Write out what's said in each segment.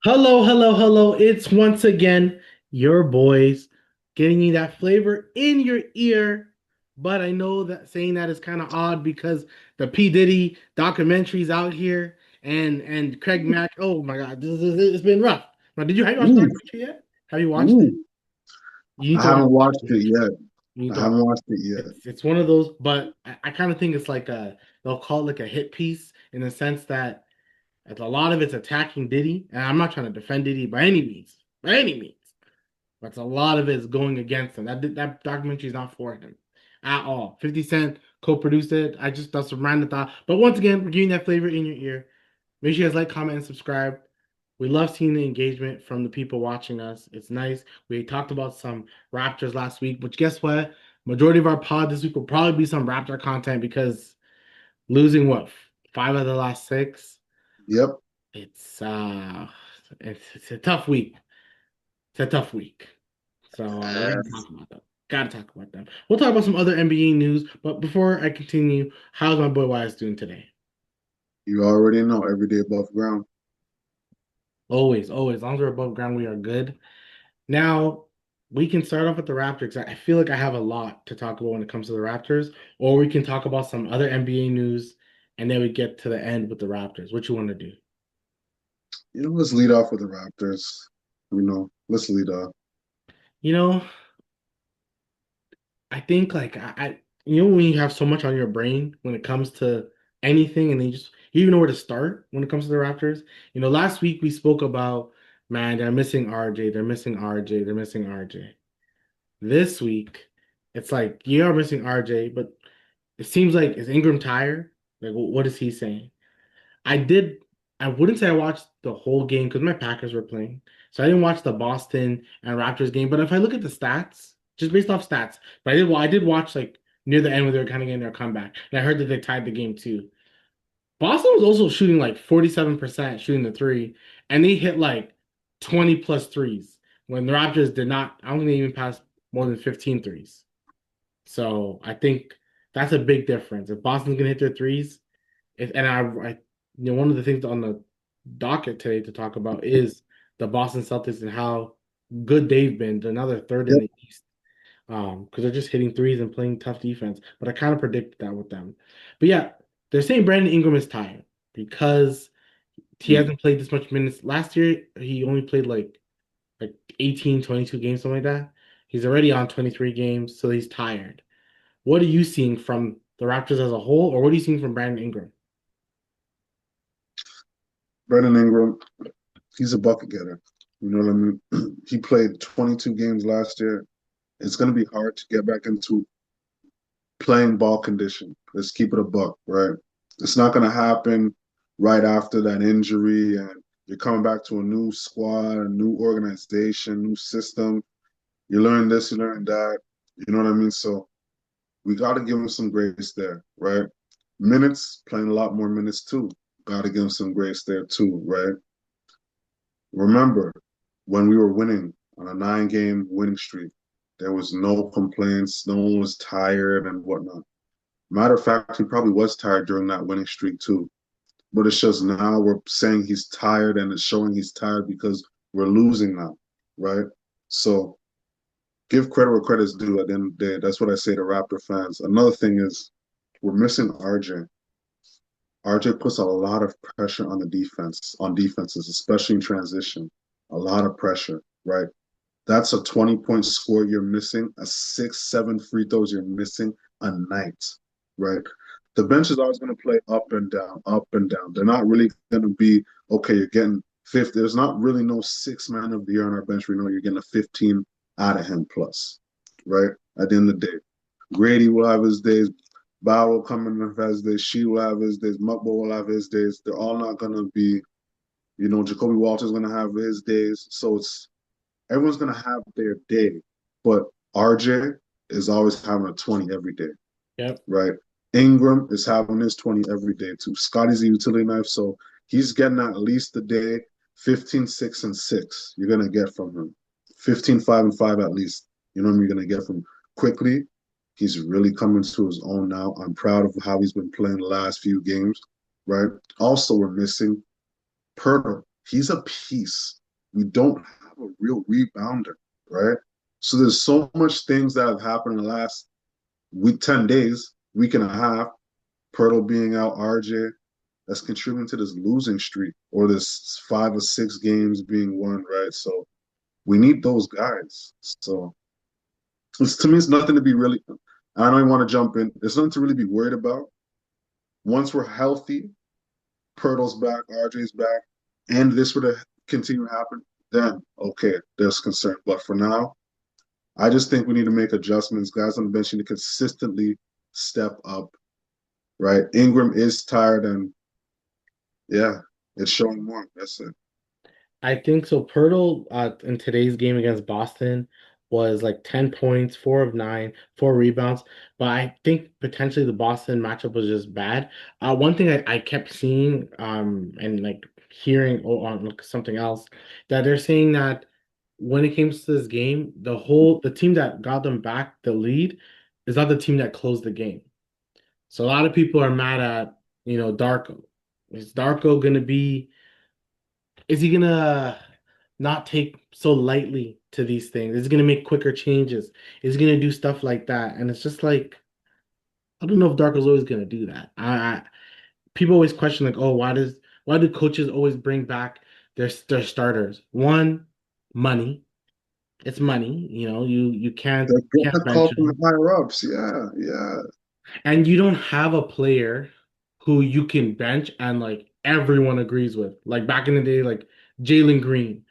Hello, hello, hello. It's once again your boys getting you that flavor in your ear. But I know that saying that is kind of odd because the P. Diddy documentary's out here and Craig Mack. Oh my God, it's been rough. Now, have you watched the Ooh, documentary yet? Have you watched it? ooh. You need I to watch haven't the watched it documentary. yet. You need I to watch haven't it. watched it yet. It's one of those, but I kind of think it's like they'll call it like a hit piece in the sense that a lot of it's attacking Diddy, and I'm not trying to defend Diddy by any means. But a lot of it is going against him. That documentary is not for him at all. 50 Cent co-produced it. That's a random thought. But once again, we're giving that flavor in your ear. Make sure you guys like, comment, and subscribe. We love seeing the engagement from the people watching us. It's nice. We talked about some Raptors last week, which guess what? Majority of our pod this week will probably be some Raptor content because losing what, five of the last six. Yep. It's uh it's a tough week. It's a tough week. So we're gonna Yes. talk about them. Gotta talk about them. We'll talk about some other NBA news, but before I continue, how's my boy Wise doing today? You already know every day above ground. Always, always. As long as we're above ground, we are good. Now we can start off with the Raptors. I feel like I have a lot to talk about when it comes to the Raptors, or we can talk about some other NBA news, and then we get to the end with the Raptors. What you want to do? Let's lead off with the Raptors. Let's lead off. You know, I think like when you have so much on your brain when it comes to anything, and then you even know where to start when it comes to the Raptors. Last week we spoke about, man, they're missing RJ, they're missing RJ, they're missing RJ. This week, it's like you are missing RJ, but it seems like is Ingram tired? Like what is he saying? I did. I wouldn't say I watched the whole game because my Packers were playing, so I didn't watch the Boston and Raptors game. But if I look at the stats, just based off stats, but I did watch like near the end where they were kind of getting their comeback, and I heard that they tied the game too. Boston was also shooting like 47% shooting the three, and they hit like 20 plus threes when the Raptors did not. I don't think they even passed more than 15 threes. So I think that's a big difference. If Boston's gonna hit their threes, and one of the things on the docket today to talk about is the Boston Celtics and how good they've been. They're another third in Yep. the East, because they're just hitting threes and playing tough defense. But I kind of predicted that with them. But yeah, they're saying Brandon Ingram is tired because he Mm. hasn't played this much minutes. Last year, he only played like 18, 22 games, something like that. He's already on 23 games, so he's tired. What are you seeing from the Raptors as a whole, or what are you seeing from Brandon Ingram? Brandon Ingram, he's a bucket getter. You know what I mean? He played 22 games last year. It's going to be hard to get back into playing ball condition. Let's keep it a buck, right? It's not going to happen right after that injury, and you're coming back to a new squad, a new organization, new system. You learn this, you learn that. You know what I mean? So we got to give him some grace there, right? Minutes, playing a lot more minutes too. Got to give him some grace there too, right? Remember when we were winning on a 9 game winning streak, there was no complaints, no one was tired and whatnot. Matter of fact, he probably was tired during that winning streak too. But it's just now we're saying he's tired and it's showing he's tired because we're losing now, right? So give credit where credit's due at the end of the day. That's what I say to Raptor fans. Another thing is we're missing RJ. RJ puts a lot of pressure on the defense, on defenses, especially in transition. A lot of pressure, right? That's a 20-point score you're missing, a 6, 7 free throws you're missing a night, right? The bench is always going to play up and down, up and down. They're not really going to be, okay, you're getting 50. There's not really no six man of the year on our bench. We know you're getting a 15 out of him plus, right? At the end of the day. Grady will have his days. Bow will come in and have his days. She will have his days. Mukbo will have his days. They're all not going to be, Jacoby Walter's going to have his days. So everyone's going to have their day. But RJ is always having a 20 every day, Yep. right? Ingram is having his 20 every day too. Scotty's a utility knife, so he's getting at least a day 15, 6, and 6. You're going to get from him 15, 5, and 5 at least. You know what I mean? You're going to get from quickly. He's really coming to his own now. I'm proud of how he's been playing the last few games, right? Also, we're missing Pirtle. He's a piece. We don't have a real rebounder, right? So there's so much things that have happened in the last week, 10 days, week and a half. Pirtle being out, RJ, that's contributing to this losing streak or this 5 or 6 games being won, right? So we need those guys. So to me, it's nothing to be really. I don't even want to jump in. There's nothing to really be worried about. Once we're healthy, Pirtle's back, RJ's back, and this were to continue to happen, then okay, there's concern. But for now, I just think we need to make adjustments. Guys on the bench need to consistently step up, right? Ingram is tired, and yeah, it's showing more. That's it. I think so. Pirtle in today's game against Boston was like 10 points, 4 of 9, 4 rebounds. But I think potentially the Boston matchup was just bad. One thing I kept seeing and like hearing on like, something else that they're saying that when it comes to this game, the team that got them back the lead is not the team that closed the game. So a lot of people are mad at, Darko. Is Darko gonna be is he gonna not take so lightly to these things? Is he gonna make quicker changes? Is he gonna do stuff like that? And it's just like I don't know if Darko's always gonna do that. People always question like, oh, why do coaches always bring back their starters? One, money. It's money. You can't They're getting can't the call bench from the him, higher ups. Yeah, yeah. and you don't have a player who you can bench and like everyone agrees with. Like back in the day, like Jalen Green.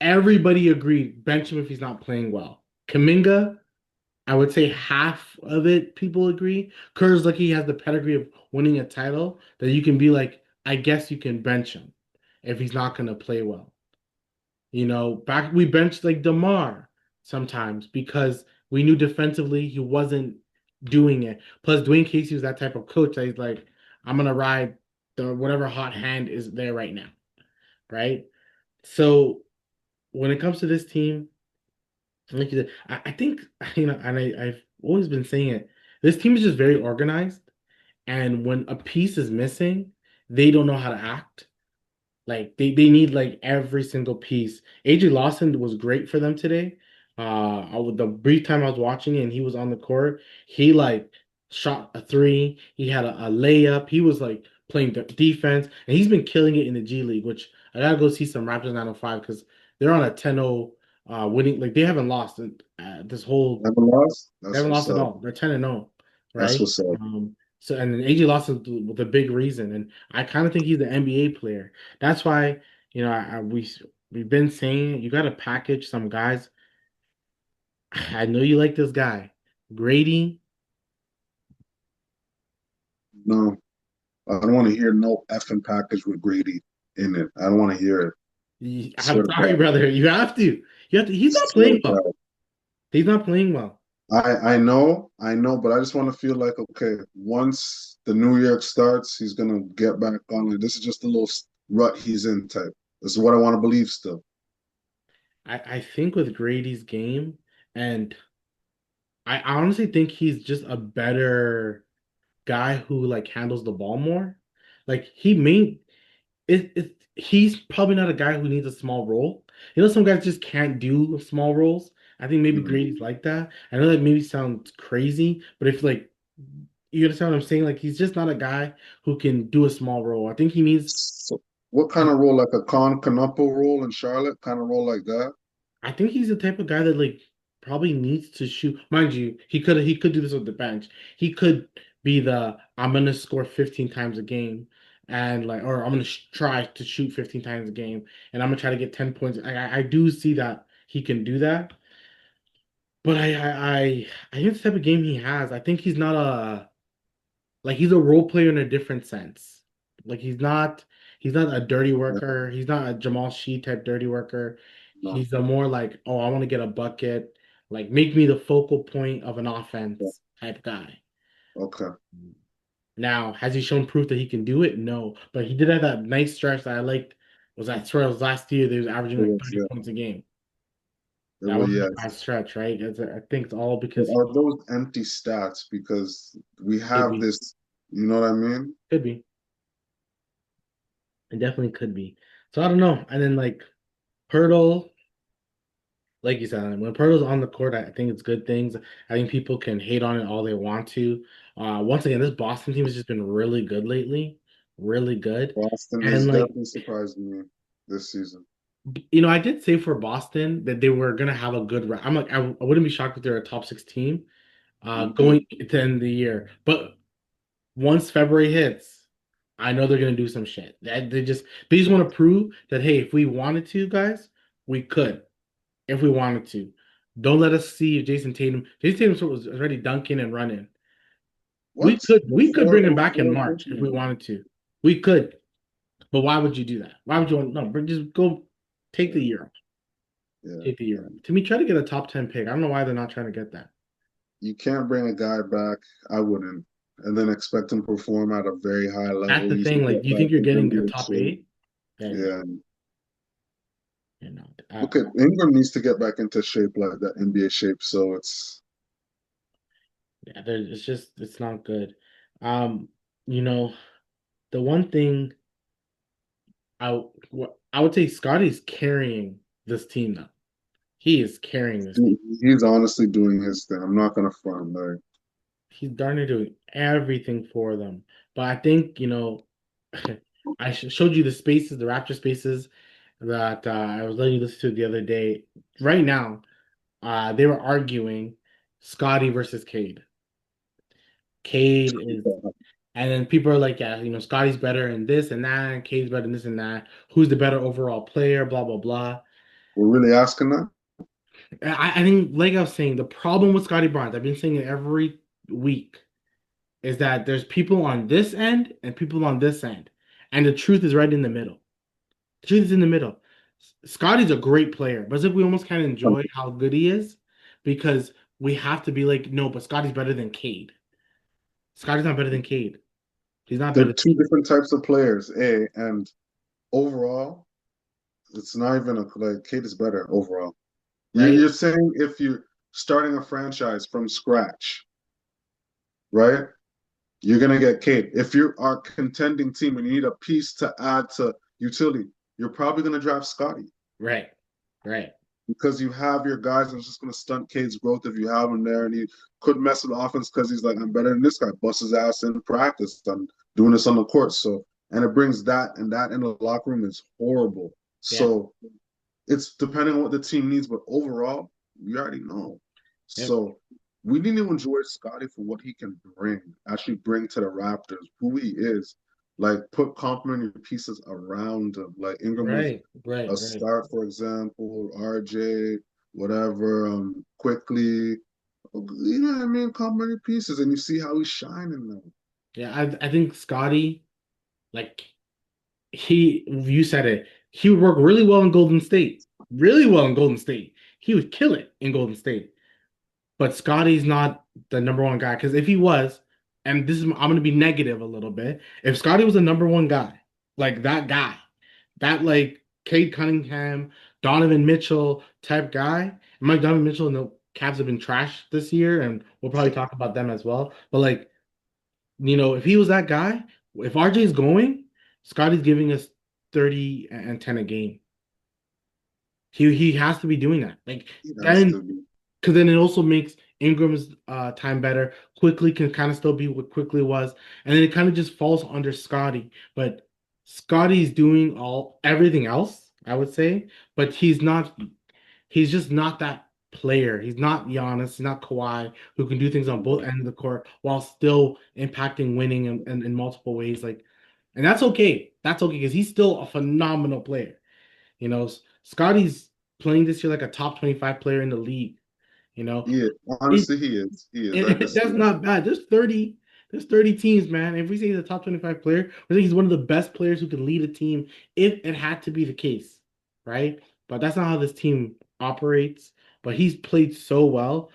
Everybody agreed bench him if he's not playing well. Kaminga, I would say half of it people agree. Kerr's lucky he has the pedigree of winning a title that you can be like, I guess you can bench him if he's not going to play well. Back we benched like DeMar sometimes because we knew defensively he wasn't doing it. Plus, Dwayne Casey was that type of coach that he's like, I'm gonna ride the whatever hot hand is there right now, right? So when it comes to this team, like you said, I think and I've always been saying it. This team is just very organized, and when a piece is missing, they don't know how to act. Like they need like every single piece. AJ Lawson was great for them today. The brief time I was watching it and he was on the court, he like shot a three. He had a layup. He was like playing defense, and he's been killing it in the G League. Which I gotta go see some Raptors 905 because they're on a 10-0 winning. Like they haven't lost this whole. Never lost. They That's haven't what's lost at up. all. They're 10-0, That's right? what's up. So and then AJ Lawson the big reason, and I kind of think he's the NBA player. That's why we've been saying you got to package some guys. I know you like this guy, Grady. No, I don't want to hear no effing package with Grady in it. I don't want to hear it. I'm Swear to sorry, God. brother. You have to. You have to. He's not Swear playing to well. God. He's not playing well. I know, but I just want to feel like okay, once the new year starts, he's gonna get back on it. This is just a little rut he's in type. This is what I want to believe still. I think with Grady's game, and I honestly think he's just a better guy who like handles the ball more. Like he's probably not a guy who needs a small role. Some guys just can't do small roles. I think maybe Mhm. Grady's like that. I know that maybe sounds crazy, but if like you understand what I'm saying, like he's just not a guy who can do a small role. I think he needs So, what kind of role, like a Con Canopo role in Charlotte, kind of role like that? I think he's the type of guy that like probably needs to shoot. Mind you, he could do this with the bench. He could be the I'm gonna score 15 times a game and like or I'm gonna try to shoot 15 times a game and I'm gonna try to get 10 points. I do see that he can do that, but I think the type of game he has, I think he's not a like he's a role player in a different sense. Like he's not a dirty Yeah, worker. He's not a Jamal Shee type dirty worker. no. He's a more like, oh, I want to get a bucket, like make me the focal point of an Yeah, offense type guy. okay. Now, has he shown proof that he can do it? No, but he did have that nice stretch that I liked. Was I swear it was last year that he was averaging It like was, 30 yeah. points a game. It That was, wasn't a yes. bad stretch, right? I think it's all But because are he those empty stats? Because we could have be, this, you know what I mean? could be, it definitely could be. So I don't know. And then like Pirtle, like you said, when Pirtle's on the court, I think it's good things. I think people can hate on it all they want to. Once again, this Boston team has just been really good lately, really good. Boston And has like, definitely surprised me this season. I did say for Boston that they were gonna have a good run. I'm like, I wouldn't be shocked if they're a top six team Hmm. going to end of the year. But once February hits, I know they're gonna do some shit. They just want to prove that hey, if we wanted to, guys, we could. If we wanted to. Don't let us see if Jason Tatum. Jason Tatum was already dunking and running. We What could we could before bring him back in before March if we Christmas? wanted to. We could. But why would you do that? Why would you want no, but just go take the Yeah, year off. yeah, Take the year yeah. off. To me, try to get a top 10 pick. I don't know why they're not trying to get that. You can't bring a guy back. I wouldn't, and then expect him to perform at a very high That's level. the You should thing. Like, get do you back think you're in getting a NBA top shape. eight? Yeah, you're not. Yeah. You're not. Look at Ingram needs to get back into shape like that NBA shape. So Yeah, it's just it's not good. Um, you know, the one thing I would say Scotty's carrying this team now. He is carrying this team. he's honestly doing his thing. I'm not gonna front. Like He's darn near doing everything for them. But I think, I showed you the spaces, the Raptor spaces that I was letting you listen to the other day. Right now, they were arguing Scotty versus Cade. Cade is, and then people are like, yeah, Scotty's better in this and that, and Cade's better in this and that. Who's the better overall player? Blah blah blah. we're really asking that. I think, like I was saying, the problem with Scotty Barnes, I've been saying it every week, is that there's people on this end and people on this end, and the truth is right in the middle. The truth is in the middle. Scotty's a great player, but it's like we almost kind of enjoy how good he is because we have to be like, no, but Scotty's better than Cade. Scotty's not better than Cade. He's not better They're than two Cade, different types of players. And overall, it's not even like Kate is better overall. right? You're saying if you're starting a franchise from scratch, right? You're gonna get Kate. If you're our contending team and you need a piece to add to utility, you're probably gonna draft Scotty Right, right. because you have your guys and it's just gonna stunt Cade's growth if you have him there and he could mess with the offense because he's like, I'm better than this guy, bust his ass in practice. I'm doing this on the court. So and it brings that and that in the locker room is horrible. Yeah, So it's depending on what the team needs, but overall, we already know. yep, So we need to enjoy Scotty for what he can actually bring to the Raptors, who he is. Like put complementary pieces around him. Like Ingram was right, right, a right. start, for example, RJ, whatever, quickly. You know what I mean? Complementary pieces, and you see how he's shining now. Yeah, I think Scotty, like you said it, he would work really well in Golden State, really well in Golden State. He would kill it in Golden State. But Scotty's not the number one guy because if he was, and I'm going to be negative a little bit, if Scotty was the number one guy, that like Cade Cunningham, Donovan Mitchell type guy, and Mike Donovan Mitchell and the Cavs have been trashed this year, and we'll probably talk about them as well. But like, if he was that guy, if RJ's going, Scotty's giving us 30 and 10 a game. He has to be doing that. Like He has then to be. because then it also makes Ingram's time better. Quickly can kind of still be what quickly was, and then it kind of just falls under Scotty. But Scotty's doing everything else, I would say, but he's not. He's just not that player. He's not Giannis. He's not Kawhi who can do things on both ends of the court while still impacting winning in multiple ways. Like, and that's okay. That's okay because he's still a phenomenal player. Scotty's playing this year like a top 25 player in the league. You know, He is. it, Honestly, he is. He is. I that's disagree. not bad. There's 30 teams, man. If we say he's a top 25 player, I think he's one of the best players who can lead a team if it had to be the case, right? But that's not how this team operates. But he's played so well.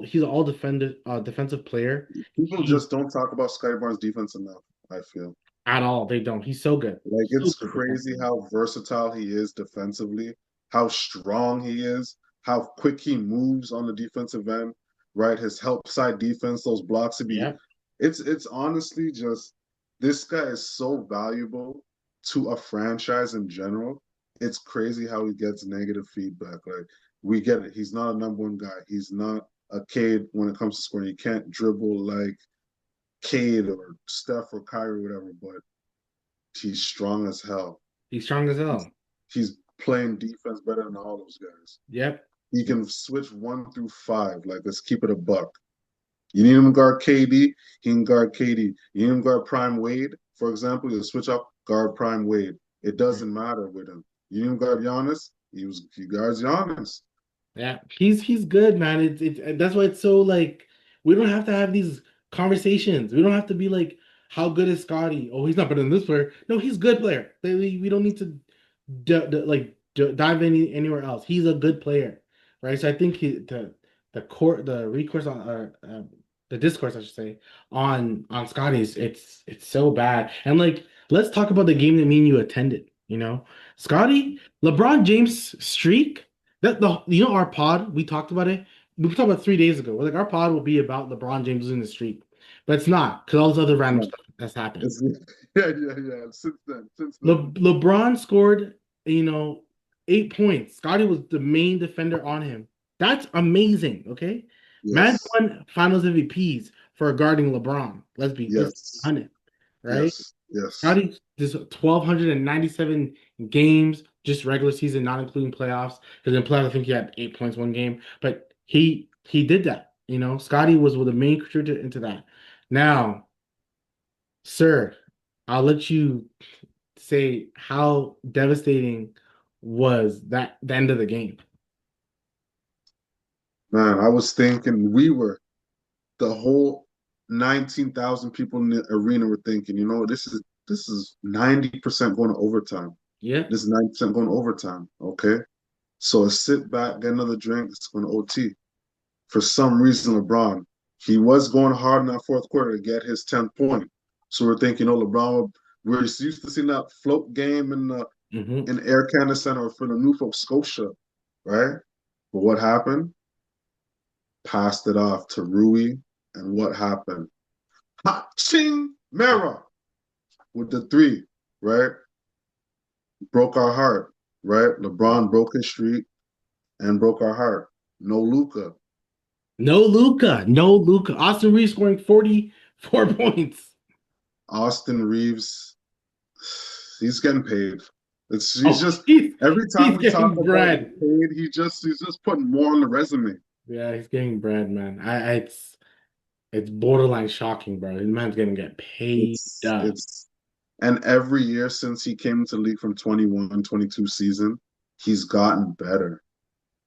He's all defensive player. People He just don't talk about Scotty Barnes' defense enough, I feel. at all. They don't. He's so good. Like So it's good crazy defensively. how versatile he is defensively, how strong he is, how quick he moves on the defensive end, right? His help side defense, those blocks to be Yeah. it's honestly just this guy is so valuable. to a franchise in general, it's crazy how he gets negative feedback. Like we get it. He's not a number one guy. He's not a Cade when it comes to scoring. He can't dribble like Cade or Steph or Kyrie or whatever, but he's strong as hell. He's strong as He's, hell. he's playing defense better than all those guys. Yep. He can switch 1 through 5. Like, let's keep it a buck. You need him to guard KD, he can guard KD. You need him to guard Prime Wade, for example, you switch up, guard Prime Wade. It doesn't matter with him. You need him to guard Giannis, he guards Giannis. Yeah, he's good, man. It's that's why it's so like we don't have to have these conversations. We don't have to be like, how good is Scotty? Oh, he's not better than this player. No, he's a good player. We don't need to dive anywhere else. He's a good player, right? So I think the recourse on the discourse, I should say, on Scotty's it's so bad. And like, let's talk about the game that me and you attended. Scotty, LeBron James streak. That the our pod, we talked about it. We talked about 3 days ago. We're like, our pod will be about LeBron James losing the streak, but it's not because all this other random No, stuff that's happened. it's, yeah. Since then. LeBron scored, you know, 8 points. Scotty was the main defender on him. That's amazing. Okay, man Yes, won Finals MVPs for guarding LeBron. Let's be yes, honest, right? yes. Scotty just 1,297 games, just regular season, not including playoffs. Because in playoffs, I think he had 8 points one game, but he did that. Scotty was the main contributor into that. Now, sir, I'll let you say how devastating was that the end of the game. Man, I was thinking the whole 19,000 people in the arena were thinking, this is 90% going to overtime. Yeah. This is 90% going to overtime. Okay. So I sit back, get another drink, it's going to OT. For some reason, LeBron, he was going hard in that fourth quarter to get his 10th point. So we're thinking, LeBron, we're used to seeing that float game Hmm. in Air Canada Center for the New Folk Scotia, right? But what happened? Passed it off to Rui, and what happened? Ha ching Mara with the three, right? Broke our heart, right? LeBron broke his streak and broke our heart. No Luca. No Luca. No Luca. Austin Reeves scoring 44 points. Austin Reeves, he's getting paid. He's Oh, just he's every time he's we talk getting about getting bread. paid, he's just putting more on the resume. Yeah, he's getting bread, man. It's borderline shocking, bro. This man's gonna get paid up. It's and every year since he came into the league from 21, 22 season, he's gotten better.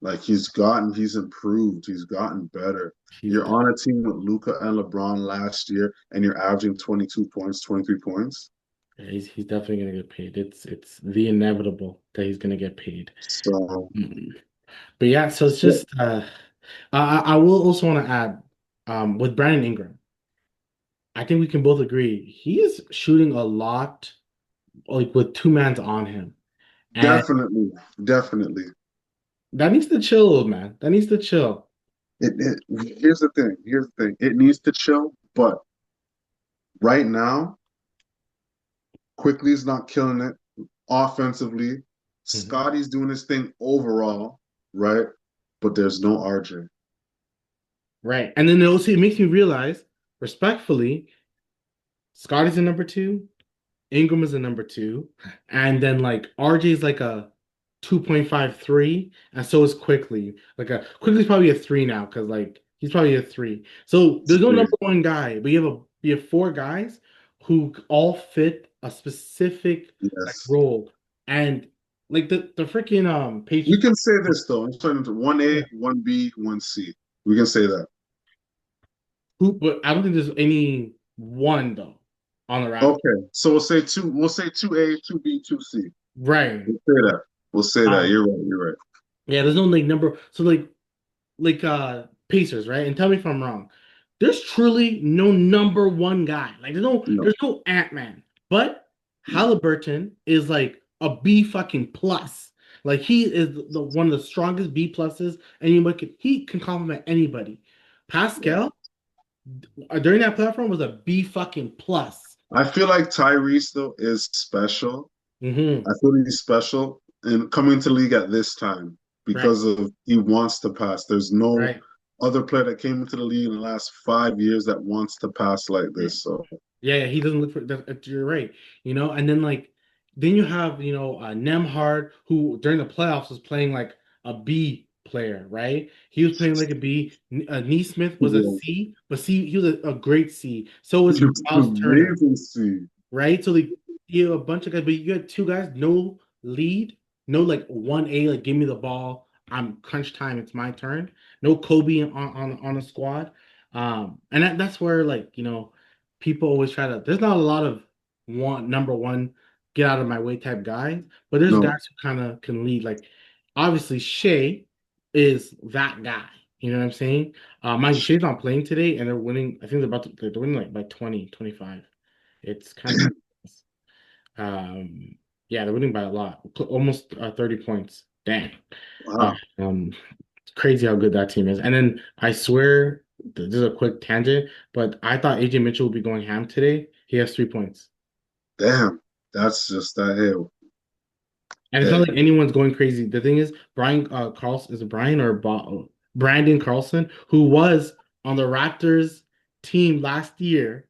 Like he's improved. He's gotten better. He's You're done. on a team with Luca and LeBron last year, and you're averaging 22 points, 23 points. Yeah, he's definitely gonna get paid. It's the inevitable that he's gonna get paid. So, Mm. But yeah, so it's yeah, just I will also want to add with Brandon Ingram, I think we can both agree he is shooting a lot like with two mans on him. And definitely, definitely. that needs to chill, man. That needs to chill. Here's the thing. Here's the thing. It needs to chill, but right now, Quickly's not killing it offensively. Mhm. Scotty's doing his thing overall, right? But there's no RJ. Right. And then also it makes me realize, respectfully, Scotty's a number two, Ingram is a number two, and then like RJ is like a 2.53, and so is Quickly. Quickly's probably a three now because like he's probably a three. So there's no number one guy, but you have four guys who all fit a specific like Yes. role. And like the freaking We Patriots. can say this though. I'm turning into one Yeah. A, one B, one C. We can say that. But I don't think there's any one though on the Raptors. Okay. So we'll say two. We'll say 2A, 2B, 2C. Right. We'll say that. We'll say that. Um, You're right. You're right. yeah, there's no like number. So like Pacers, right? And tell me if I'm wrong. There's truly no number one guy. Like No. there's no Ant-Man. But Halliburton is like a B fucking plus. Like he is the one of the strongest B pluses he can compliment anybody. Yeah. Pascal during that platform was a B fucking plus. I feel like Tyrese though is special, Hmm. I feel he's special and coming to the league at this time Right, because of he wants to pass. There's no right. other player that came into the league in the last 5 years that wants to pass like Yeah. this. So Yeah, he doesn't look for that. You're right. And then like, then you have Nemhard, who during the playoffs was playing like a B player, right? He was playing like a B. Neesmith was a yeah, C, but C he was a great C. So was it's Miles Turner, amazing to see. right? So like you have a bunch of guys, but you got two guys, no lead, no like 1A, like give me the ball. I'm crunch time, it's my turn. No Kobe on a squad. And that's where like, people always try to there's not a lot of number one get out of my way type guys, but there's No, guys who kind of can lead. Like obviously Shea is that guy. You know what I'm saying? Mind you, Shea's not playing today and they're winning. I think they're winning like by 20, 25. It's kind of ridiculous. Yeah, they're winning by a lot, almost 30 points. Dang. Uh, wow, um, it's crazy how good that team is. And then I swear, this is a quick tangent, but I thought AJ Mitchell would be going ham today. He has 3 points. damn, that's just that hell. And it's not Hey, like anyone's going crazy. The thing is, Brian Carlson, is it Brian or Brandon Carlson, who was on the Raptors team last year.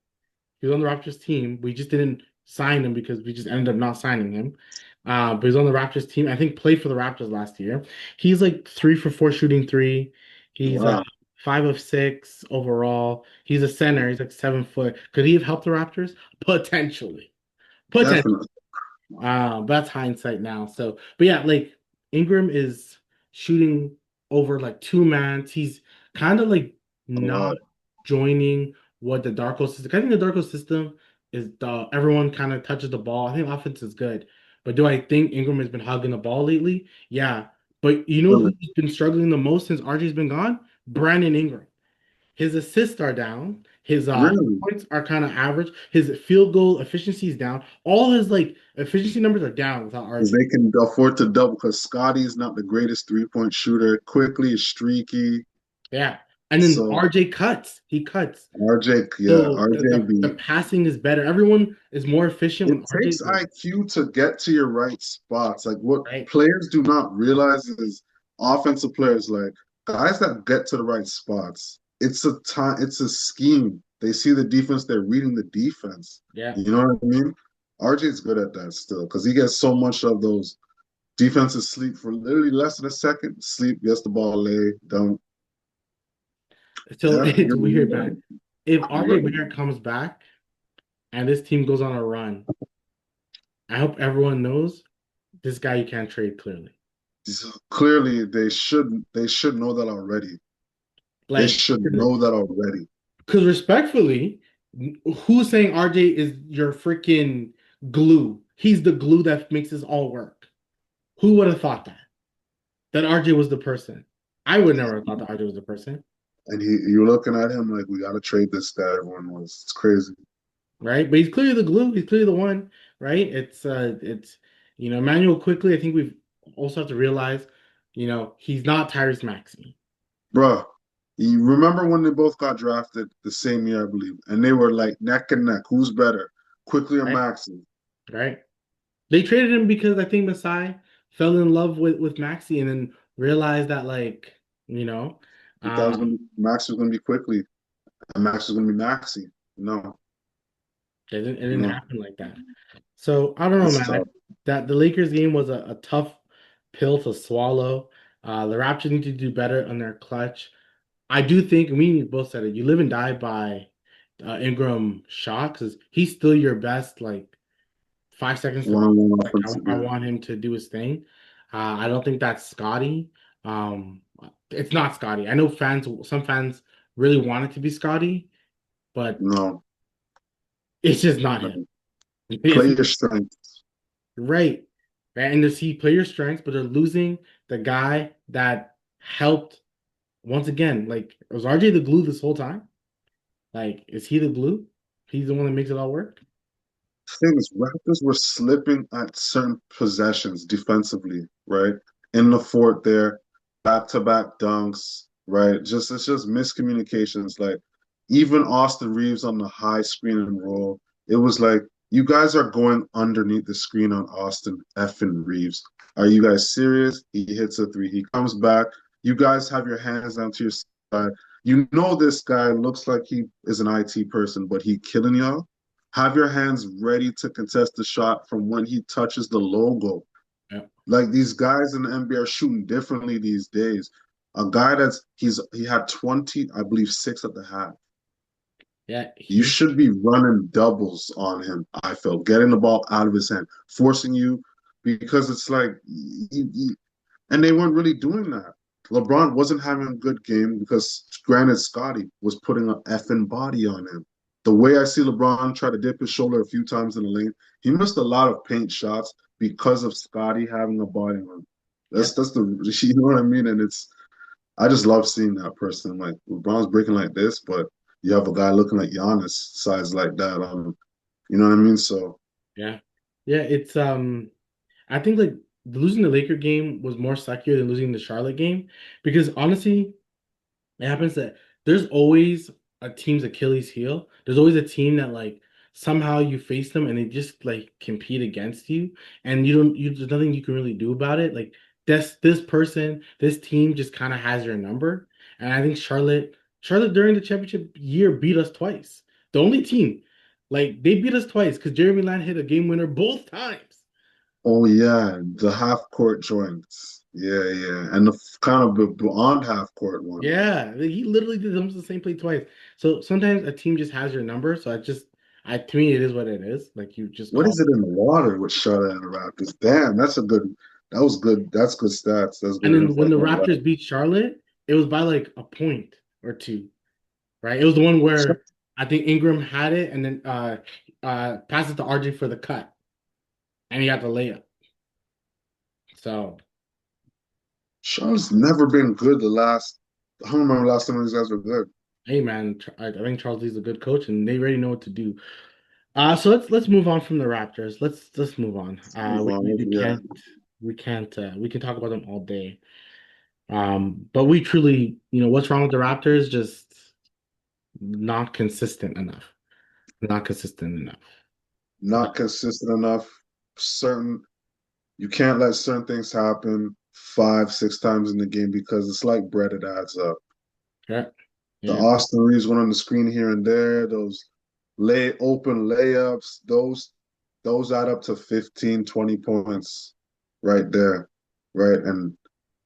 He was on the Raptors team. We just didn't sign him because we just ended up not signing him. But he's on the Raptors team. I think played for the Raptors last year. He's like 3 for 4 shooting three. He's wow, 5 of 6 overall. He's a center. He's like 7 foot. Could he have helped the Raptors? Potentially. Potentially. definitely. But that's hindsight now. So, but yeah, like Ingram is shooting over like two mans. He's kind of like A not lot. joining what the Darko system. I think the Darko system is everyone kind of touches the ball. I think offense is good, but do I think Ingram has been hugging the ball lately? Yeah, but you know Really, who's been struggling the most since RJ's been gone? Brandon Ingram. His assists are down. His really, points are kind of average. His field goal efficiency is down. All his like efficiency numbers are down without because RJ. they can afford to double. Because Scotty is not the greatest 3-point shooter. Quickly is streaky. Yeah. And then So RJ cuts. He cuts. RJ, yeah, So the RJB. passing is better. Everyone is more efficient It when takes RJ's like, IQ to get to your right spots. Like what right. players do not realize is offensive players, like guys that get to the right spots. It's a time, it's a scheme. They see the defense, they're reading the defense. Yeah. You know what I mean? RJ's good at that still because he gets so much of those defenses sleep for literally less than a second. Sleep, gets the ball, lay, don't. So Yeah, it's weird, man. If you're RJ right. Barrett comes back and this team goes on a run, I hope everyone knows this guy you can't trade clearly. Clearly, they should know that already. They Like, should know that already. because respectfully, who's saying RJ is your freaking glue? He's the glue that makes this all work. Who would have thought that? That RJ was the person. I would never have thought that RJ was the person, And you're looking at him like we got to trade this guy. Everyone was. It's crazy, right? But he's clearly the glue. He's clearly the one, right? It's Emmanuel quickly. I think we've also have to realize, he's not Tyrese Maxey, bro. You remember when they both got drafted the same year, I believe, and they were like neck and neck. Who's better, Quickly or right? Maxi? Right. They traded him because I think Masai fell in love with Maxey and then realized that you know, You thought it was um, gonna be Max was gonna be Quickly, and Max was gonna be Maxi. No, it didn't no, happen like that. So I don't know, it's man. tough, That the Lakers game was a tough pill to swallow. The Raptors need to do better on their clutch. I do think, and we both said it, you live and die by Ingram shot because he's still your best, like 5 seconds to rebuttal. one-on-one Like offensive. I Yeah. want him to do his thing. I don't think that's Scotty. Um, it's not Scotty. I know some fans really want it to be Scotty, but No, it's just not him. no. It's Play your strength. right. Right. And to see player strengths, but they're losing the guy that helped once again. Like, was RJ the glue this whole time? Like, is he the glue? He's the one that makes it all work, Things Raptors were slipping at certain possessions defensively, right? In the fort there, back-to-back dunks, right? It's just miscommunications. Like even Austin Reeves on the high screen and roll, it was like You guys are going underneath the screen on Austin effing Reeves. Are you guys serious? He hits a three. He comes back. You guys have your hands down to your side. You know this guy looks like he is an IT person, but he killing y'all. Have your hands ready to contest the shot from when he touches the logo. Yeah, Like these guys in the NBA are shooting differently these days. A guy he had 20, I believe, six at the half. yeah, You he, should be running doubles on him, I felt, getting the ball out of his hand, forcing you because it's like, and they weren't really doing that. LeBron wasn't having a good game because, granted, Scotty was putting an effing body on him. The way I see LeBron try to dip his shoulder a few times in the lane, he missed a lot of paint shots because of Scotty having a body on him. yeah, That's the you know what I mean, and it's I just love seeing that person. Like LeBron's breaking like this, but you have a guy looking like Giannis, size like that. You know what I mean? So yeah, yeah. I think like losing the Laker game was more suckier than losing the Charlotte game because honestly, it happens that there's always a team's Achilles heel. There's always a team that like somehow you face them and they just like compete against you, and there's nothing you can really do about it. Like this person, this team just kind of has your number, and I think Charlotte during the championship year beat us twice. The only team, like they beat us twice because Jeremy Lamb hit a game winner both times. oh yeah, the half court joints. Yeah, yeah. And the kind of beyond half court one. Yeah, he literally did almost the same play twice. So sometimes a team just has your number. So to me, it is what it is. Like you just What call. is it in the water with Charlotte and the Raptors? Damn, that was good. That's good stats. That's And good then info. when I the can't lie. Raptors beat Charlotte, it was by like a point or two, right? It was the one where I think Ingram had it and then passed it to RJ for the cut, and he got the layup. So Charlotte's never been good the last I don't remember the last time these guys were good. hey man, I think Charles Lee's a good coach, and they already know what to do. So let's move on from the Raptors. Let's move on. Move on. We Yeah. can't we can talk about them all day. But we truly, what's wrong with the Raptors? Just not consistent enough. Not consistent enough. Not consistent enough. Certain You can't let certain things happen five, six times in the game because it's like bread, it adds up. Yeah, The yeah, Austin Reeves one on the screen here and there, those lay open layups, those add up to 15, 20 points right there. Right. And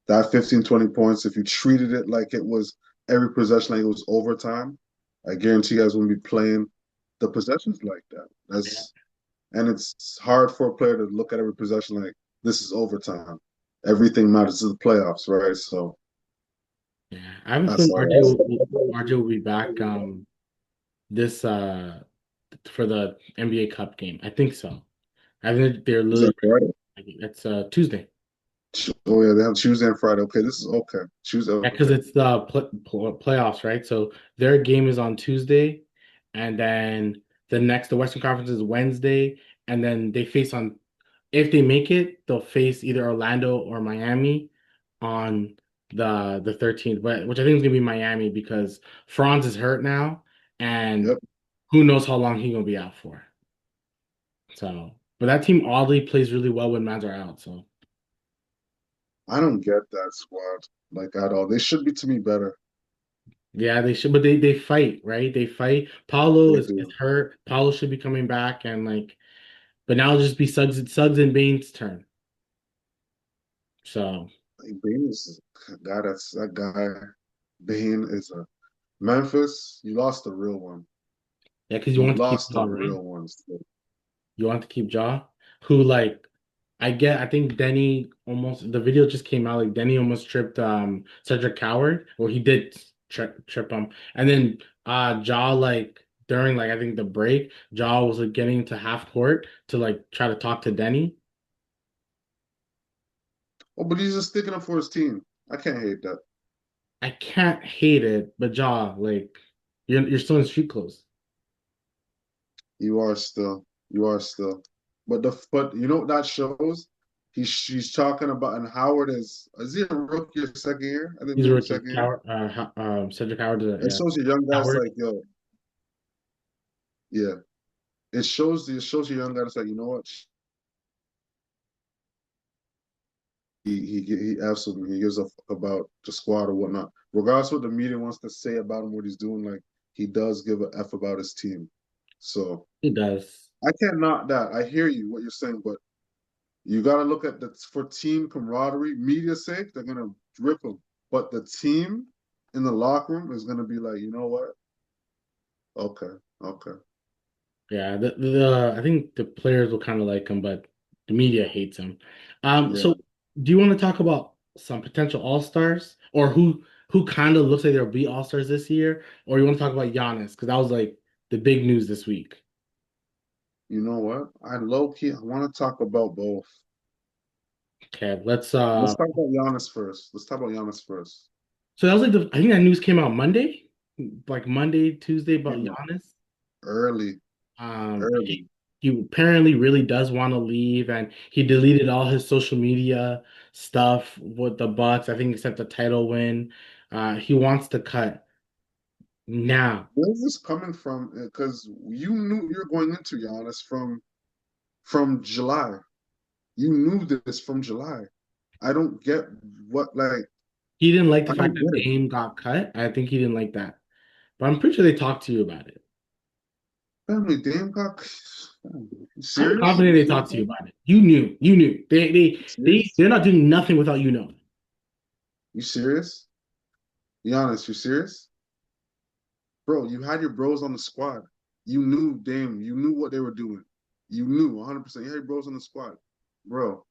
that 15, 20 points, if you treated it like it was every possession like it was overtime, I guarantee you guys wouldn't be playing the possessions like that. yeah, And it's hard for a player to look at every possession like this is overtime. Everything matters to the playoffs, right? So yeah. I have a that's feeling all. RJ will be back this for the NBA Cup game. I think so. I think they're Is that literally Friday? it's Tuesday. Oh yeah, they have Tuesday and Friday. Okay, this is okay. Tuesday, Yeah, because okay. it's the playoffs, right? So their game is on Tuesday, and then the Western Conference is Wednesday, and then they face on if they make it, they'll face either Orlando or Miami on the 13th, but which I think is gonna be Miami because Franz is hurt now, and Yep. who knows how long he's gonna be out for. So, but that team oddly plays really well when mans are out. So I don't get that squad like at all. They should be to me better. yeah, they should, but they fight, right? They fight. Paulo They is do. hurt. Paulo should be coming back, and like, but now it'll just be Suggs and Baines' turn. So Like, Bane is a guy that's that guy. Bane is a Memphis. You lost the real one. yeah, because you You want to keep lost the Jaw, right? real ones. You want to keep Jaw, who like I think Denny almost the video just came out like Denny almost tripped Cedric Coward, or he did trip him, and then Jaw like during like I think the break, Jaw was like getting to half court to like try to talk to Denny. Oh, but he's just sticking up for his team. I can't hate that. I can't hate it, but Jaw like you're still in street clothes. You are still. You are still. But you know what that shows? She's talking about and Howard is he a rookie or second year? I think He's a maybe rookie. second year. Coward, Cedric Coward, It shows you young guys Coward. like, yo, yeah. it shows you young guys like, you know what? He absolutely he gives a fuck about the squad or whatnot. Regardless what the media wants to say about him, what he's doing, like he does give a F about his team. So He does. I can't knock that. I hear you what you're saying, but you got to look at the for team camaraderie, media sake, they're gonna rip him. But the team in the locker room is gonna be like, you know what? Okay, okay, Yeah, I think the players will kind of like him, but the media hates him. yeah. So do you want to talk about some potential all-stars or who kind of looks like they'll be all-stars this year, or you want to talk about Giannis because that was like the big news this week. You know what? I low key I want to talk about both. Okay, let's Let's talk about Giannis first. Let's talk about Giannis first. so that was like the I think that news came out Monday, like Monday, Tuesday about Came out Giannis. early, He early. he apparently really does want to leave, and he deleted all his social media stuff with the Bucks. I think except the title win. He wants to cut now. Where's this coming from? Because you knew you're going into Giannis from July. You knew this from July. I don't get what like He didn't like the I fact don't that get it. Dame got cut. I think he didn't like that, but I'm pretty sure they talked to you about it. Family damn got you I'm serious? confident You they serious, talked to you man? about it. You knew. You knew. You serious? They're not doing nothing without you knowing. You serious? Giannis, you serious? Bro, you had your bros on the squad. You knew, damn, you knew what they were doing. You knew 100%. You had your bros on the squad. Bro,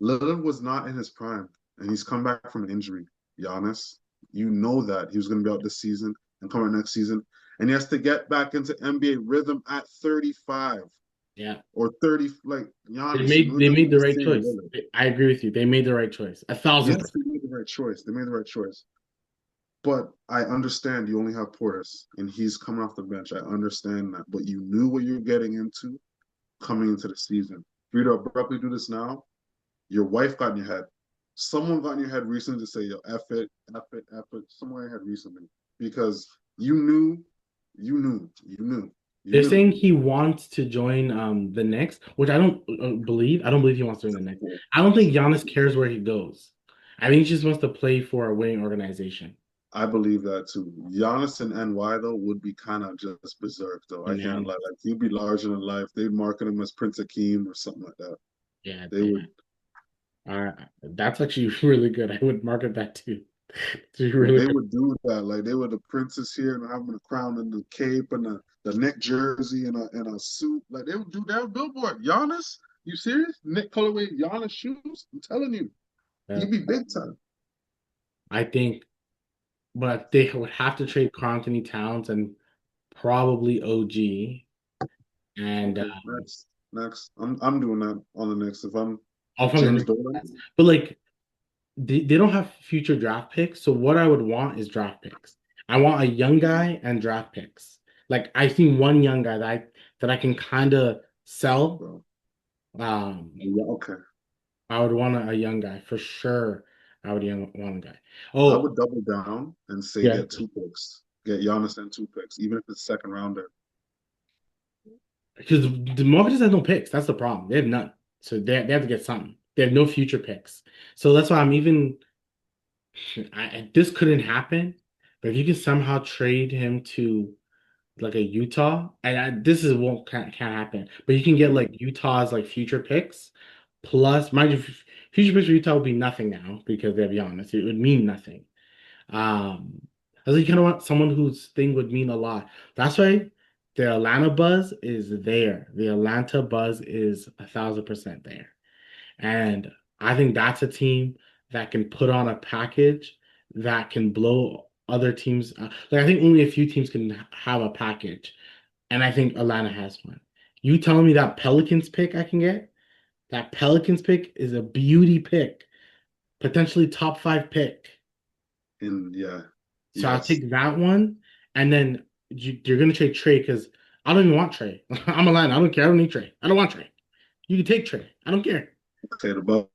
Lillard was not in his prime, and he's come back from an injury. Giannis, you know that he was going to be out this season and come out next season, and he has to get back into NBA rhythm at 35 Yeah. or 30. Like Giannis, you're They literally made the the right same choice. Lillard. I agree with you. They made the right choice. A thousand Yes, percent. they made the right choice. They made the right choice. But I understand you only have Portis, and he's coming off the bench. I understand that, but you knew what you're getting into coming into the season. For you to abruptly do this now, your wife got in your head. Someone got in your head recently to say, yo, F it, F it, F it. Someone in your head recently. Because you knew, you knew, you knew, you They're knew. saying he wants to join the Knicks, which I don't believe. I don't believe he wants to join the Knicks. I don't think Giannis cares where he goes. I think he just wants to play for a winning organization. I believe that too. Giannis and NY though would be kind of just berserk though. I can't lie. Bananas. Like he'd be larger than life. They'd market him as Prince Akeem or something like that. Yeah, They yeah. would. That's actually really good. I would market that too. It's really They good. would do that. Like they were the princess here and having the crown and the cape and the neck jersey and a suit. Like they would do that billboard. Giannis, you serious? Nick colorway Giannis shoes? I'm telling you, Uh, he'd be big time. I think, but they would have to trade Karl Anthony Towns and probably OG and Okay, next, next. I'm doing that on the next. If I'm all from the James Knicks. Dolan, But like they don't have future draft picks. So what I would want is draft picks. I want a young guy and draft picks. Like I see one young guy that I can kind of sell. bro. Um, Yeah, okay. I would want a young guy for sure. I would want a guy. I Oh, would double down and say yeah. get 2 picks. Get Giannis and 2 picks, even if it's second rounder. Because the Marcus has no picks. That's the problem. They have none. So they have to get something. They have no future picks. So that's why I'm even this couldn't happen. But if you can somehow trade him to like a Utah, and this is won't can't happen. But you can get like Utah's like future picks plus mind you, future picks for Utah would be nothing now because they have Giannis. It would mean nothing. I think you kind of want someone whose thing would mean a lot. That's why the Atlanta buzz is there. The Atlanta buzz is 1,000% there. And I think that's a team that can put on a package that can blow other teams. Like I think only a few teams can have a package, and I think Atlanta has one. You telling me that Pelicans pick I can get? That Pelicans pick is a beauty pick, potentially top five pick. And yeah, So I'll yes. take that one, and then you're gonna trade Trey because I don't even want Trey. I'm a line. I don't care. I don't need Trey. I don't want Trey. You can take Trey. I don't care. Okay, the Bucks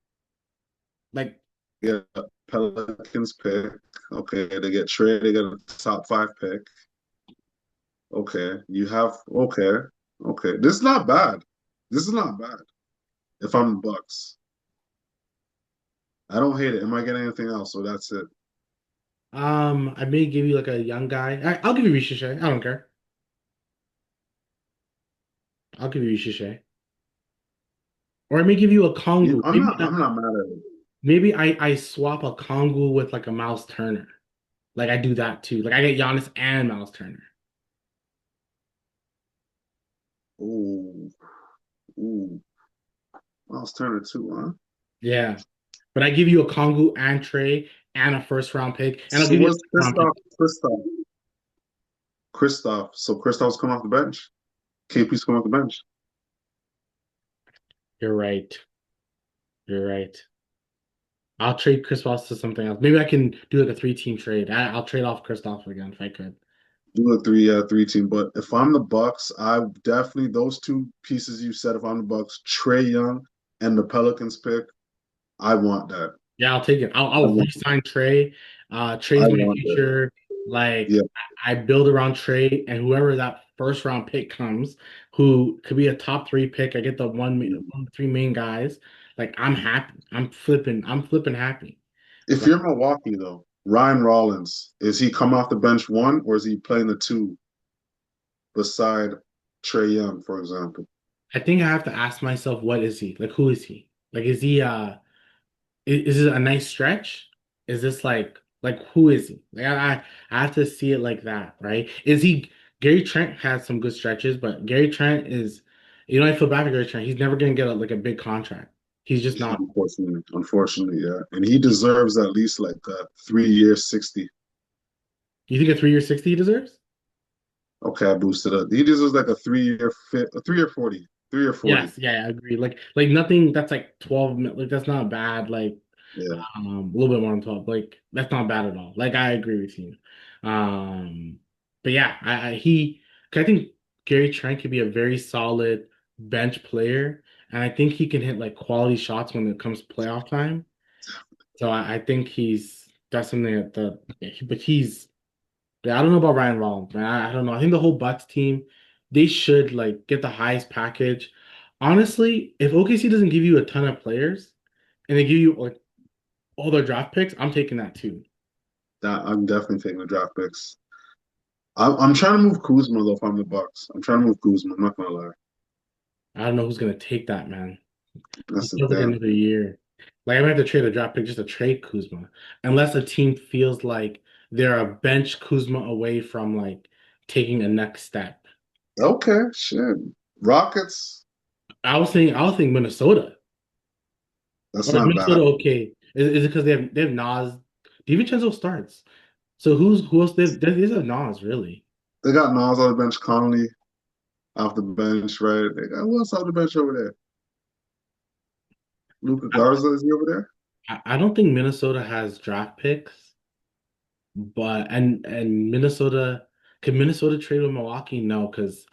Like get a Pelicans pick. Okay, they get Trey. They get a top 5 pick. Okay, you have okay. Okay, this is not bad. This is not bad. If I'm the Bucks, I don't hate it. Am I getting anything else? So that's it. I may give you like a young guy. I'll give you Rishishe. I don't care. I'll give you Rishishe. Or I may give you a Kongu. I'm Maybe not. not, I'm not mad at it. maybe I swap a Kongu with like a Miles Turner. Like I do that too. Like I get Giannis and Miles Turner. Ooh, ooh. Miles Turner too, huh? Yeah. But I give you a Kongu and Trey and a first round pick, and I'll So give you a what's second round pick. Kristaps. So Kristaps coming off the bench. KP's coming off the bench. You're right. You're right. I'll trade Chris Paul to something else. Maybe I can do like a three-team trade. I'll trade off Kristoff again if I could. Do a three team. But if I'm the Bucks, I definitely those two pieces you said. If I'm the Bucks, Trey Young and the Pelicans pick, I want that. Yeah, I'll take it. I I'll want. re-sign Trey. I Trey's my want that. future. Like Yeah. I build around Trey, and whoever that first round pick comes, who could be a top three pick, I get the one of the three main guys. Like I'm happy. I'm flipping happy. If Like you're Milwaukee though, Ryan Rollins, is he coming off the bench one or is he playing the two beside Trey Young, for example? I think I have to ask myself, what is he? Like who is he? Like is he is it a nice stretch? Is this like who is he? Like I have to see it like that, right? Is he Gary Trent has some good stretches, but Gary Trent is I feel bad for Gary Trent. He's never gonna get like a big contract. He's just not. Unfortunately, yeah. And he deserves at least like a 3 year 60. You think a 3 year 60 he deserves? Okay, I boosted up. He deserves like a 3 year fit, a 3 year 40, 3 or 40. Yes, yeah, I agree. Like nothing that's like 12 like that's not bad. Like Yeah, a little bit more than 12. Like that's not bad at all. Like I agree with you. But yeah, I think Gary Trent could be a very solid bench player, and I think he can hit like quality shots when it comes to playoff time. So I think that's something but yeah, I don't know about Ryan Rollins, man. I don't know. I think the whole Bucks team, they should like get the highest package. Honestly, if OKC doesn't give you a ton of players and they give you like all their draft picks, I'm taking that too. that I'm definitely taking the draft picks. I'm trying to move Kuzma though. If I'm the Bucks, I'm trying to move Kuzma. I'm not gonna lie. I don't know who's gonna take that, man. He That's the feels like thing. another year. Like I might have to trade a draft pick just to trade Kuzma, unless a team feels like they're a bench Kuzma away from like taking a next step. Okay, shit. Rockets. I was thinking Minnesota. That's Or is not Minnesota bad. okay? Is it because they have Nas? DiVincenzo starts. So who else? They have Nas really. They got Nas on the bench, Conley off the bench, right? They got who else off the bench over there? Luca I, Garza is he over there? I don't think Minnesota has draft picks, but and Minnesota can Minnesota trade with Milwaukee? No, because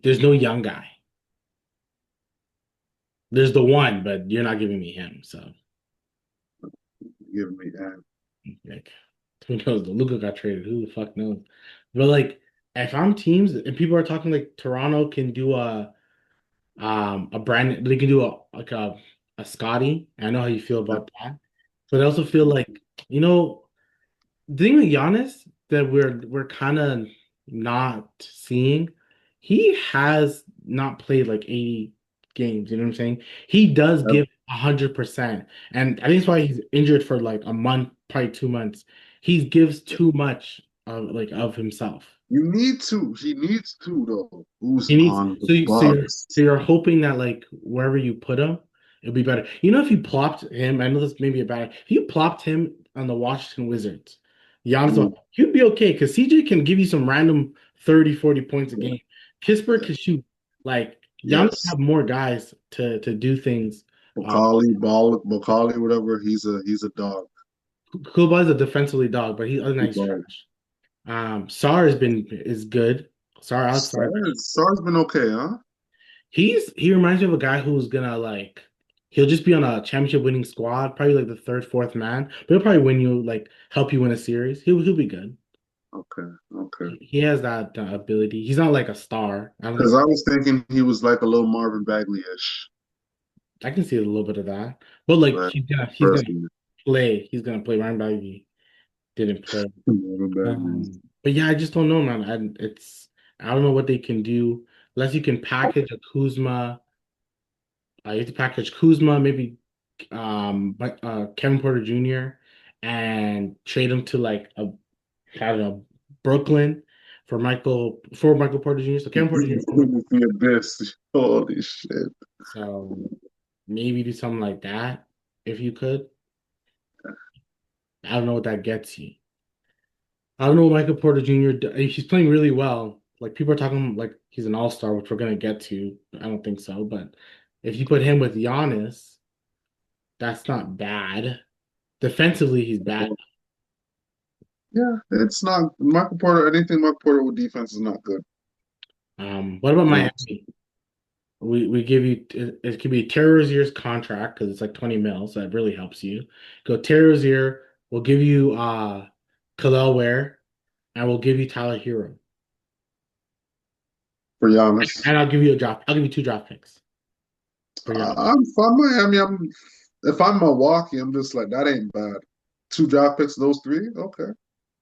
there's no young guy. There's the one, but you're not giving me him. So Give me that. like, who knows? The Luka got traded. Who the fuck knows? But like, if I'm teams and people are talking like Toronto can do a brand they can do a Scotty. I know how you feel about that, but I also feel like you know the thing with Giannis that we're kind of not seeing. He has not played like 80 games. You know what I'm saying? He does Yep. give 100%, and I think that's why he's injured for like a month, probably 2 months. He gives too much of himself. You need to. He needs to though. Who's He needs on the so Bucks? you're hoping that like wherever you put him, it'll be better. If you plopped him, I know this may be a bad. If you plopped him on the Washington Wizards, Giannis, Ooh, he'd be okay because CJ can give you some random 30, 40 points a yeah, game. Kispert yeah. can shoot like Giannis Yes. have more guys to do things. Uh, Macaulay, whatever. He's a dog. Kuba is a defensively dog, but other than He that, he's balls. trash. Sar is good. Alex Sar. Sar's been okay, huh? He reminds me of a guy who's gonna like he'll just be on a championship winning squad, probably like the third, fourth man, but he'll probably win you like help you win a series. He'll be good. Okay, okay. He has that ability. He's not like a star. I don't Because think I was thinking he was like a little Marvin Bagley-ish, I can see a little bit of that. But like but he's gonna personally, play. He's gonna play. Ryan Bailey didn't play. Marvin Bagley. But yeah, I just don't know, man. I don't know what they can do unless you can package a Kuzma. You have to package Kuzma, maybe Kevin Porter Jr. and trade him to like a I don't know Brooklyn for Michael Porter Jr. So Kevin Porter Jr. for Michael. The abyss. Holy shit. So maybe do something like that if you could. I don't know what that gets you. I don't know what Michael Porter Jr. He's playing really well. Like people are talking like he's an all-star, which we're gonna get to. I don't think so, but if you put him with Giannis, that's not bad. Defensively, he's bad. Yeah, it's not Michael Porter. Anything Michael Porter with defense is not good. What about No. Miami? We give you it could be Terry Rozier's contract because it's like 20 mil, so that really helps you. Go Terry Rozier, we'll give you Khalil Ware, and we'll give you Tyler Hero. For Giannis. And I'll give you a draft. I'll give you two draft picks for Giannis. If I'm Miami, if I'm Milwaukee, I'm just like that ain't bad. Two draft picks, those three, okay.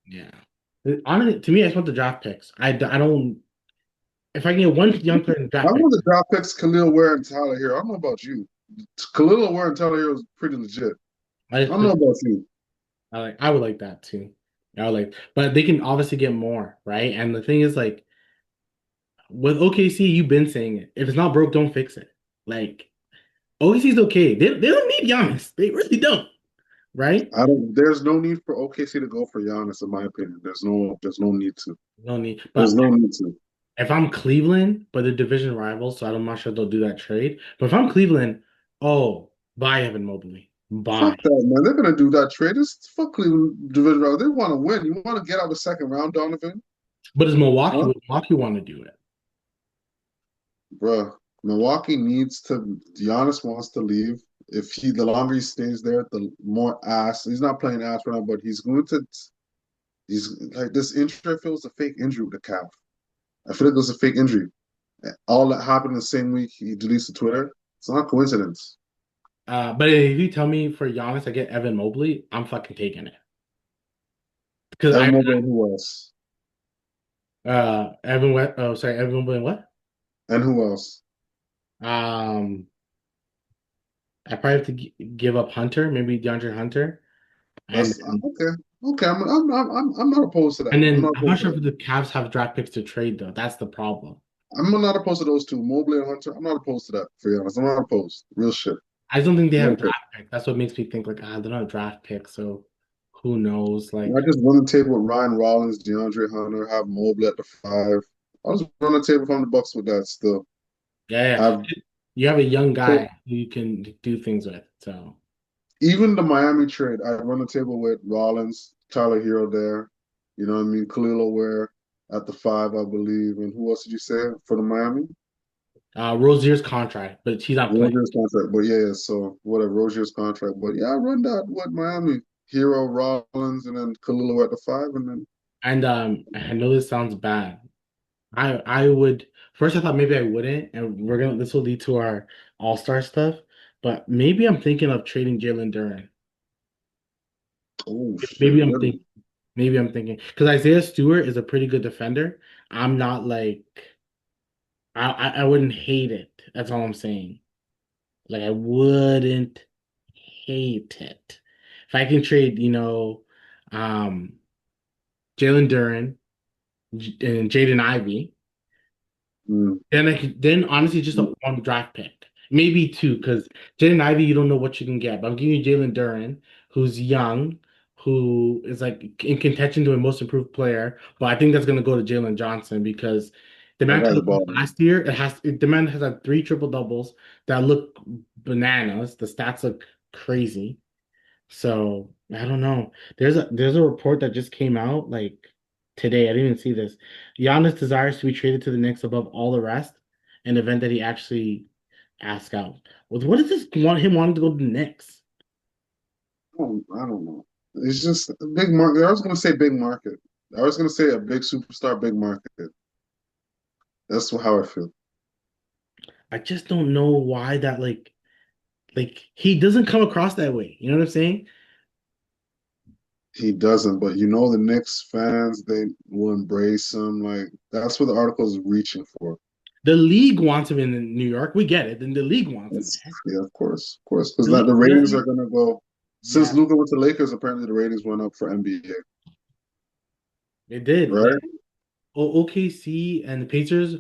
Yeah. Honestly, to me, I just want the draft picks. I don't. If I can get one young player in the I draft pick, want the draft picks, Khalil Ware and Tyler here. I don't know about you. Khalil Ware and Tyler here is pretty legit. I don't know about you. I would like that too. I would like, but they can obviously get more, right? And the thing is, like with OKC, you've been saying it. If it's not broke, don't fix it. Like OKC's okay. They don't need Giannis. They really don't, right? I don't. There's no need for OKC to go for Giannis, in my opinion. There's no need to. No need. There's But no need to. if I'm Cleveland, but they're division rivals, so I'm not sure they'll do that trade. But if I'm Cleveland, oh, buy Evan Mobley. Buy. Fuck that, man. They're gonna do that trade. It's fuck Cleveland division round. They want to win. You want to get out the second round, Donovan? But does Milwaukee Huh? would Milwaukee want to do it? Bruh. Milwaukee needs to. Giannis wants to leave. If the longer he stays there, the more ass. He's not playing ass right now, but he's going to. He's like this injury. I feel it's a fake injury with the calf. I feel like it was a fake injury. All that happened the same week he deletes the Twitter. It's not a coincidence. But if you tell me for Giannis, I get Evan Mobley, I'm fucking taking it. Because Evan Mobley and who else? Evan Mobley and what? And who else? Um, I probably have to give up Hunter, maybe DeAndre Hunter, and That's okay. Okay, I'm not opposed to that. and I'm then not I'm not opposed to sure if that. the Cavs have draft picks to trade though. That's the problem. I'm not opposed to those two, Mobley and Hunter. I'm not opposed to that, for be honest. I'm not opposed. Real shit. I just don't think they I'm not have opposed. draft picks. That's what makes me think like they're not a draft pick, so who knows? I Like, just run the table with Ryan Rollins, DeAndre Hunter, have Mobley at the five. I'll just run the table from the Bucks with that still. yeah, Have you have a young guy who you can do things with. So even the Miami trade, I run the table with Rollins, Tyler Hero there. You know what I mean? Khalil Ware at the five, I believe. And who else did you say for the Miami? Rozier's contract, but he's not playing. Rozier's contract. But yeah, so whatever, Rozier's contract. But yeah, I run that with Miami. Hero, Rollins, and then Khalil Ware at the five. And then, And I know this sounds bad. I would first I thought maybe I wouldn't, and this will lead to our all-star stuff, but maybe I'm thinking of trading Jalen Duren. oh, shit, Maybe I'm really? thinking maybe I'm thinking because Isaiah Stewart is a pretty good defender. I'm not like I wouldn't hate it. That's all I'm saying. Like I wouldn't hate it. If I can trade, um Jalen Duren and Jaden Ivey. Mm, Then honestly just a one draft pick. Maybe two, because Jaden Ivey, you don't know what you can get. But I'm giving you Jalen Duren, who's young, who is like in contention to a most improved player. But I think that's gonna go to Jalen Johnson because the that man guy's took balling. last year, the man has had three triple doubles that look bananas. The stats look crazy. So I don't know. There's a report that just came out like today. I didn't even see this. Giannis desires to be traded to the Knicks above all the rest, an event that he actually asked out. What does this want him wanting to go to the Knicks? I don't know. It's just a big market. I was going to say big market. I was gonna say a big superstar, big market. That's how I feel. I just don't know why that like he doesn't come across that way. You know what I'm saying? He doesn't, but you know the Knicks fans, they will embrace him. Like that's what the article is reaching for. The league wants him in New York. We get it. Then the league wants him That's, there. yeah, of course, because The the league ratings are doesn't. gonna go. Since Yeah, Luka went to Lakers, apparently the ratings went up for NBA, it did. Like right? OKC and the Pacers,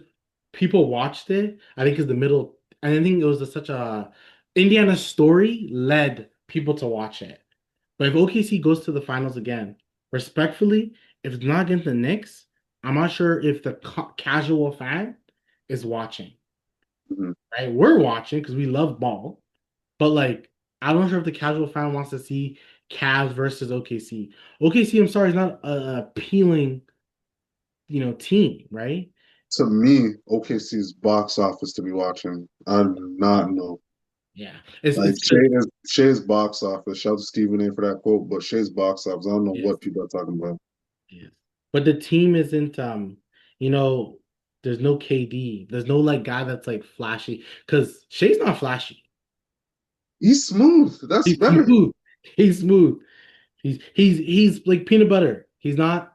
people watched it. I think because the middle, and I think it was such a Indiana story led people to watch it. But if OKC goes to the finals again, respectfully, if it's not against the Knicks, I'm not sure if the casual fan is watching. Mhm. Right? We're watching because we love ball, but like I'm not sure if the casual fan wants to see Cavs versus OKC. OKC, I'm sorry, is not a appealing, team, right? To me, OKC's box office to be watching. I do not know. Yeah, it's Like it's because Shea's box office. Shout out to Stephen A for that quote, but Shea's box office. I don't know yes, what people are talking about. yes, but the team isn't you know, there's no KD, there's no like guy that's like flashy because Shea's not flashy. He's smooth. That's He's better. smooth. He's smooth. He's like peanut butter. He's not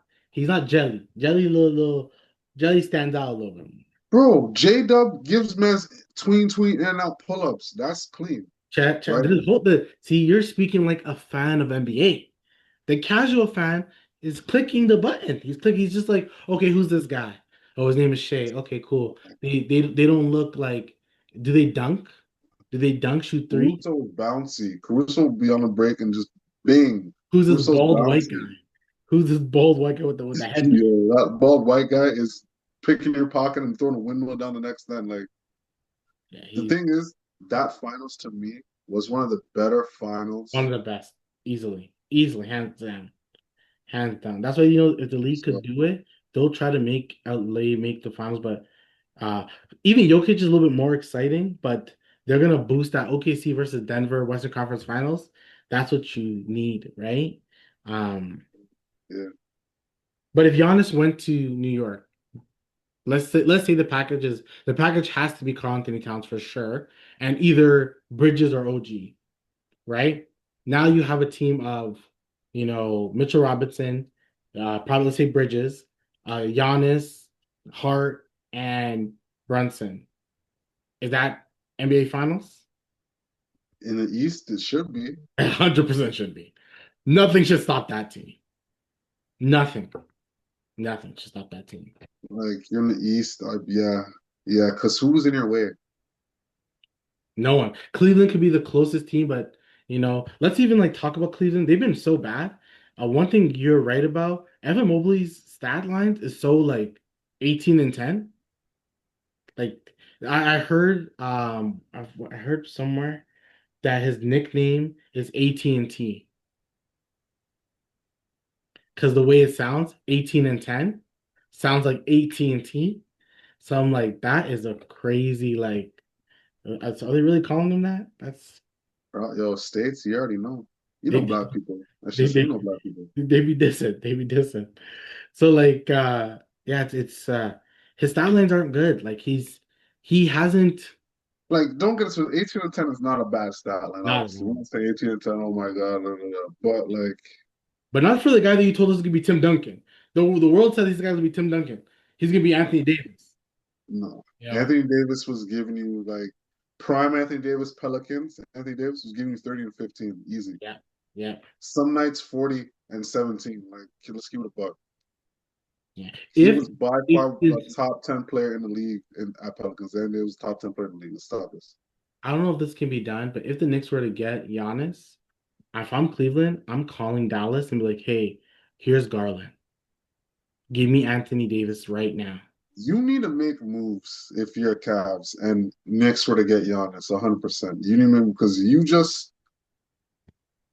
jelly. Jelly stands out a little bit. Bro, J Dub gives man's tween in and out pull ups. That's clean, Chat. right? See, you're speaking like a fan of NBA. The casual fan is clicking the button. He's clicking. He's just like, okay, who's this guy? Oh, his name is Shay. Okay, cool. They don't look like. Do they dunk? Do they dunk? Shoot three? Caruso is bouncy. Caruso will be on a break and just bing. Who's this Caruso's bald white bouncy. guy? Who's this bald white guy with the headband? Yo, that bald white guy is picking your pocket and throwing a windmill down the next end. Like Yeah, the he's thing is, that finals to me was one of the better one finals. of the best, easily, hands down. That's why if the league could So do it, they'll try to make LA make the finals. But uh, even Jokic is a little bit more exciting. But they're gonna boost that OKC versus Denver Western Conference Finals. That's what you need, right? Um, yeah, but if Giannis went to New York, let's say the package has to be Karl Anthony Towns for sure, and either Bridges or OG. Right? Now you have a team of, Mitchell Robinson, probably let's say Bridges, Giannis, Hart, and Brunson. Is that NBA Finals? in the East it should be. 100% should be. Nothing should stop that team. Nothing. Nothing should stop that team. Like you're in the East, yeah, yeah. Because who's in your way? No one. Cleveland could be the closest team, but let's even like talk about Cleveland. They've been so bad. One thing you're right about, Evan Mobley's stat lines is so like 18 and 10. Like I heard I heard somewhere that his nickname is AT&T because the way it sounds, 18 and 10 sounds like AT&T. So I'm like, that is a crazy like so are they really calling him that? That's Yo, states, you already know. You know they black people. That's they just you they know black people. they be dissing. They be dissing. So like yeah, it's his stat lines aren't good. Like he hasn't Like, don't get us with 18 and 10 is not a bad stat line, not at obviously. We all. don't say 18 and 10, oh my God, blah, blah, blah. But like, But not for the guy that you told us is gonna be Tim Duncan. The world said he's gonna be Tim Duncan. He's gonna be Anthony Davis. no. You know? Anthony Davis was giving you like prime Anthony Davis Pelicans. Anthony Davis was giving you 30 and 15, easy. Yeah. Yeah. Some nights 40 and 17. Like, let's give it a buck. Yeah. He was by If far a it's top 10 player in the league at Pelicans. And it was top 10 player in the league. Let's stop this. I don't know if this can be done, but if the Knicks were to get Giannis, if I'm Cleveland, I'm calling Dallas and be like, hey, here's Garland. Give me Anthony Davis right now. You need to make moves if you're Cavs and Knicks were to get Giannis 100%. You need to make because you just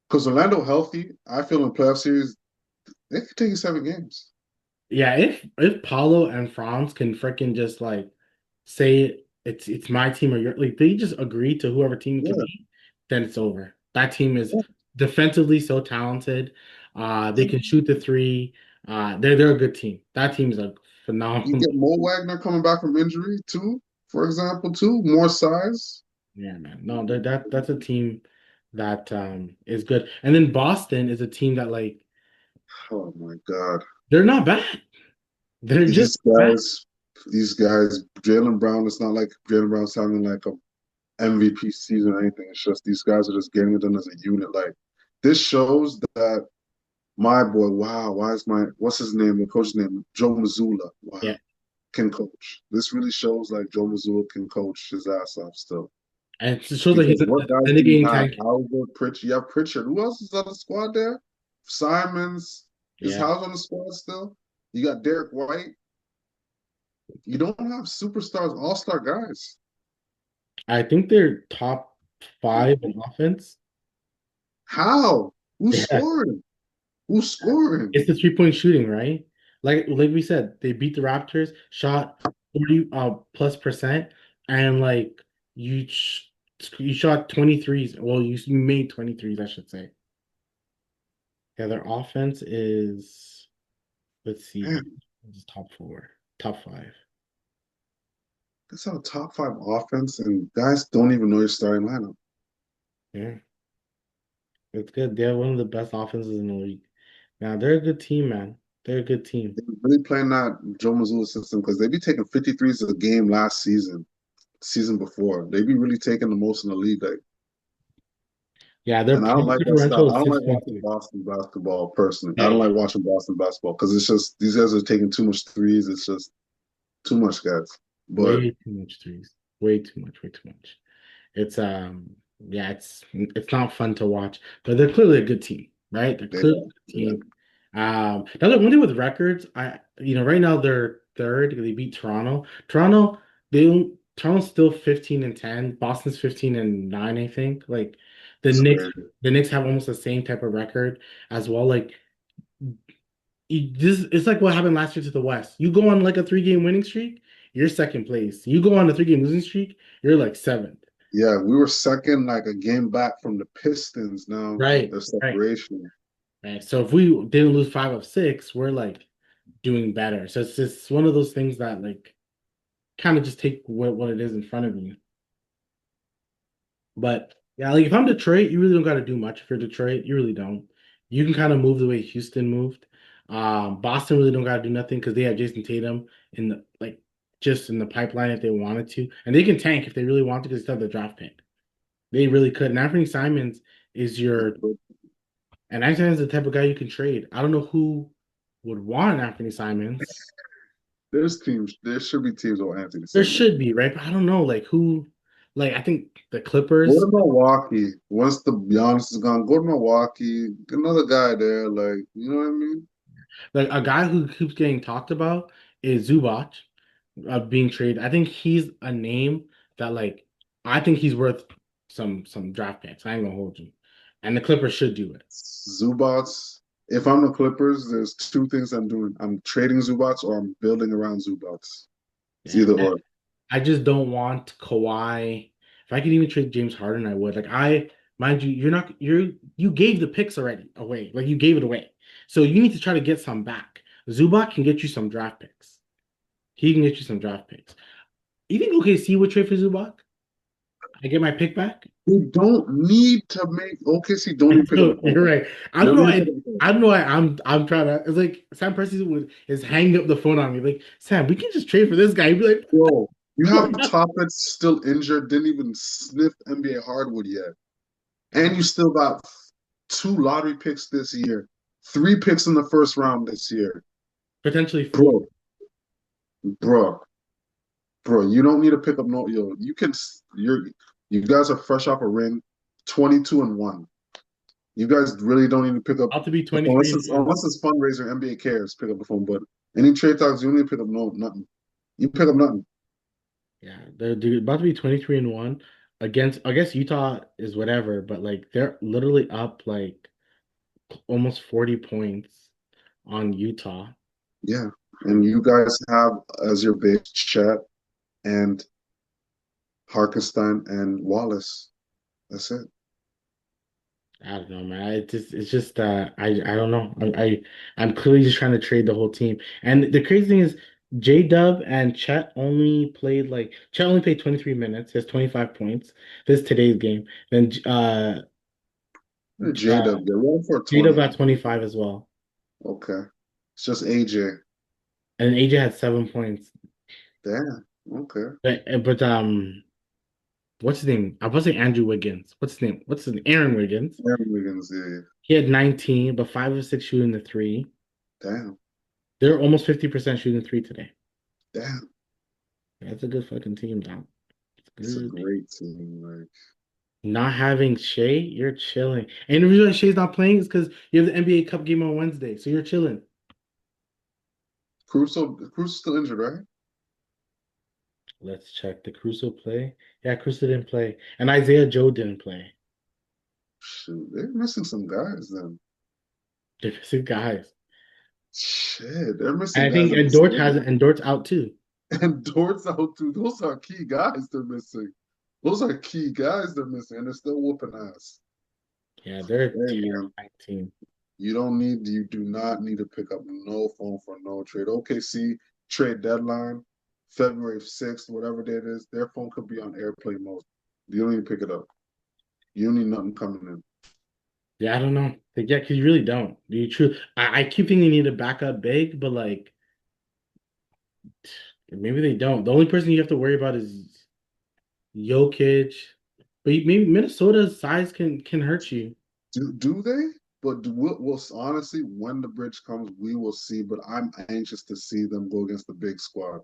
because Orlando healthy, I feel in playoff series they could take you 7 games. Yeah, if Paulo and Franz can freaking just like say it's my team or your like they just agree to whoever team can Yeah, be, then it's over. That team is yeah. defensively so talented. They can shoot the three. They're a good team. That team's a You phenomenal. get Mo Wagner coming back from injury too, for example, too. More size. Yeah, man. No, that's a team that is good. And then Boston is a team that like Oh my God. they're not bad. They're just These bad. guys, these guys, Jalen Brown, it's not like Jalen Brown sounding like a MVP season or anything. It's just these guys are just getting it done as a unit. Like this shows that my boy, wow, what's his name? The coach's name, Joe Mazzulla. Wow, Yeah. can coach. This really shows like Joe Mazzulla can coach his ass off still. And it shows that he's Because what guys in the do you game have? tank. Albert, Pritchard. You have Pritchard. Who else is on the squad there? Simons. Is Yeah. House on the squad still? You got Derek White. You don't have superstars, all-star guys. I think they're top five in offense. How? Who's Yeah. scoring? Who's scoring? It's the 3-point shooting, right? Like we said, they beat the Raptors, shot 40 plus percent, and like you sh you shot 23s. Well, you made 23s, I should say. Yeah, their offense is, let's see, Man, it's top four, top five. that's our top five offense, and guys don't even know your starting lineup. Yeah, it's good. They're one of the best offenses in the league. Now they're a good team, man. They're a good team. They're really playing that Joe Mazzulla system because they be taking 53s a game last season, season before. They be really taking the most in the league. Like, Yeah, their and I don't point like that differential style. I is don't like watching 6.2. Boston basketball personally. I Yeah, don't yeah. like watching Boston basketball because it's just these guys are taking too much threes. It's just too much, guys. But Way too much threes. Way too much. Way too much. It's yeah, it's not fun to watch, but they're clearly a good team, right? They're they clearly a are. good Yeah. team. Now one thing with records, right now they're third because they beat Toronto. Toronto's still 15-10. Boston's 15-9, I think. Like the It's Knicks, crazy. the Knicks have almost the same type of record as well. Like this, it's like what happened last year to the West. You go on like a 3-game winning streak, you're second place. You go on a 3-game losing streak, you're like seventh. Yeah, we were second, like a game back from the Pistons. Now Right, the right, separation. right. So if we didn't lose 5 of 6, we're like doing better. So it's just one of those things that like kind of just take what it is in front of you. But yeah, like if I'm Detroit, you really don't got to do much if you're Detroit. You really don't. You can kind of move the way Houston moved. Boston really don't got to do nothing because they have Jason Tatum in the like just in the pipeline if they wanted to, and they can tank if they really want to because they still have the draft pick. They really could. And Anthony Simons is your and Anthony Simons is the type of guy you can trade. I don't know who would want Anthony Simons. There's teams. There should be teams with Anthony There Simons. should be, right? But I don't know like who. Like I think the Go Clippers. to Milwaukee. Once the Giannis is gone, go to Milwaukee. Get another guy there. Like, you know what I mean? Like a guy who keeps getting talked about is Zubac being traded. I think he's a name that like I think he's worth some draft picks. I ain't gonna hold you. And the Clippers should do it. Zubats. If I'm the Clippers, there's two things I'm doing. I'm trading Zubats or I'm building around Zubats. It's Yeah. either or. I just don't want Kawhi. If I could even trade James Harden, I would. Like I mind you, you gave the picks already away. Like you gave it away. So you need to try to get some back. Zubac can get you some draft picks. He can get you some draft picks. You think OKC would trade for Zubac? I get my pick back. They don't need to make OKC don't need to pick up the So, phone. you're right. I They don't don't know. need to pick up the phone. I don't know why I'm trying to. It's like Sam Presti is hanging up the phone on me. Like Sam, we can just trade for this guy. He'd be like, Bro, you have "What?" Toppin still injured, didn't even sniff NBA hardwood yet. And you still got two lottery picks this year, three picks in the first round this year. Potentially four. Bro, bro, bro, you don't need to pick up no you can you guys are fresh off a ring, 22-1. You guys really don't need to pick up About to be the phone unless 23-1. it's fundraiser, NBA cares, pick up the phone. But any trade talks, you don't need to pick up nothing. You pick up nothing. Yeah, they're about to be 23-1 against. I guess Utah is whatever, but like they're literally up like almost 40 points on Utah. Yeah. And you guys have as your base Chet and Harkenstein and Wallace. That's it. I don't know, man. It's just I don't know. I'm clearly just trying to trade the whole team. And the crazy thing is J Dub and Chet only played 23 minutes. He has 25 points. This is today's game. Then J-Dub, they're one for J Dub 20. got 25 as well. Okay. It's just AJ. And AJ had 7 points. Damn. Okay. But what's his name? I was saying Andrew Wiggins. What's his name? What's his name? Aaron Wiggins. Aaron Wiggins, yeah. He had 19, but 5 of 6 shooting the three. Damn. They're almost 50% shooting the three today. Damn. That's a good fucking team, Dom. It's It's a good. great team. Like Not having Shea, you're chilling. And the reason why Shea's not playing is because you have the NBA Cup game on Wednesday, so you're chilling. Crusoe's still injured, right? Let's check. The Crusoe play? Yeah, Crusoe didn't play. And Isaiah Joe didn't play. Shoot, they're missing some guys then. They're missing guys. Shit, they're And missing I guys think in the and Dort has starting. and Dort's out too. And Dort's out too. Those are key guys they're missing. Those are key guys they're missing, and they're still whooping ass. Yeah, they're a Hey man, terrifying team. you do not need to pick up no phone for no trade. OKC trade deadline, February 6th, whatever date it is, their phone could be on airplane mode. You don't need to pick it up. You don't need nothing coming in. Yeah, I don't know. Like, yeah, because you really don't. Do you true? I keep thinking they need to back up big, but like maybe they don't. The only person you have to worry about is Jokic. But maybe Minnesota's size can hurt you. Do they? But we'll honestly, when the bridge comes, we will see. But I'm anxious to see them go against the big squad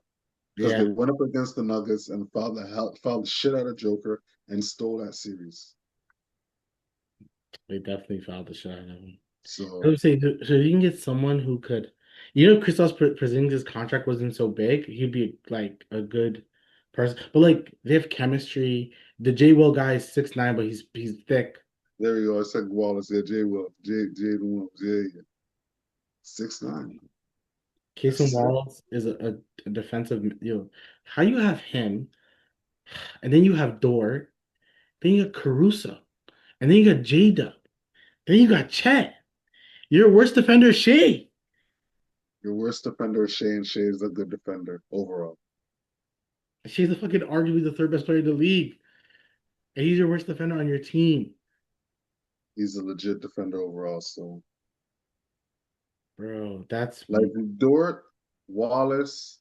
because Yeah, they went up against the Nuggets and fouled the shit out of Joker and stole that series. they definitely fouled the shot out of him. I So would say so you can get someone who could, Kristaps Porzingis' contract wasn't so big. He'd be like a good person. But like they have chemistry. The J Will guy is 6'9", but he's thick. there you go. I said Wallace. Yeah, Jay Will, Jay Williams. Yeah, yeah. 6'9". Casey That's sick. Wallace is a defensive. How you have him, and then you have Dort, then you got Caruso, and then you got J Dub, then you got Chet. Your worst defender is Shea. Your worst defender is Shea, and Shea is a good defender overall. Shea's the fucking arguably the third best player in the league, and he's your worst defender on your team, He's a legit defender overall. So bro. That's like Dort, Wallace,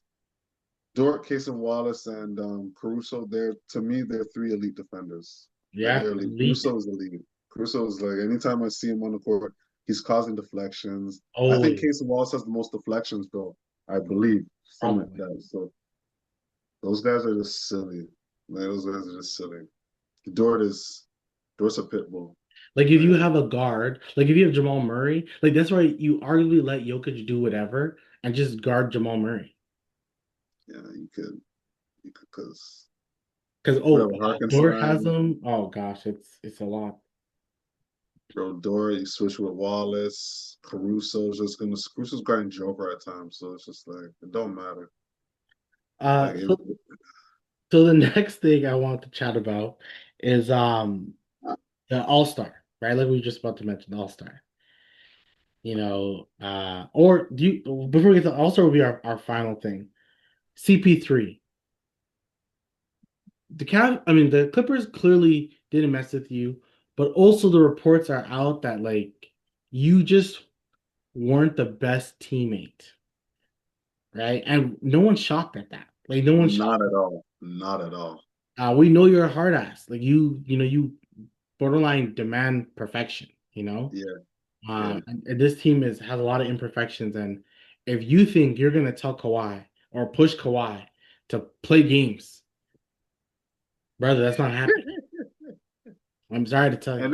Dort, Case and Wallace, and Caruso, they're to me, they're three elite defenders. Like yeah, they're elite. elite. Caruso is elite. Caruso is like anytime I see him on the court, he's causing deflections. I think Always, Case and Wallace has the most deflections though, I believe. Something like probably. that. So those guys are just silly. Like those guys are just silly. Dort is Dort's a pit bull. Like if you Like have a guard, like if you have Jamal Murray, like that's why you arguably let Jokic do whatever and just guard Jamal Murray. yeah, you could because Because whatever Dort has Harkenstein, them. Oh gosh, it's a lot. bro, Dort, you switch with Wallace, Caruso's guarding Joker at times, so it's just like it don't matter. Uh, Like it, so so the next thing I want to chat about is the All-Star, right? Like we were just about to mention the All-Star. Or do you before we get to All-Star will be our final thing. CP3. The Clippers clearly didn't mess with you, but also the reports are out that like you just weren't the best teammate, right? And no one's shocked at that. Like no one's not shocked. at all. Not at all. We know you're a hard ass. Like you borderline demand perfection, you know? Yeah, yeah. And this team has a lot of imperfections, and if you think you're gonna tell Kawhi or push Kawhi to play games, brother, that's not happening. I'm sorry to tell you.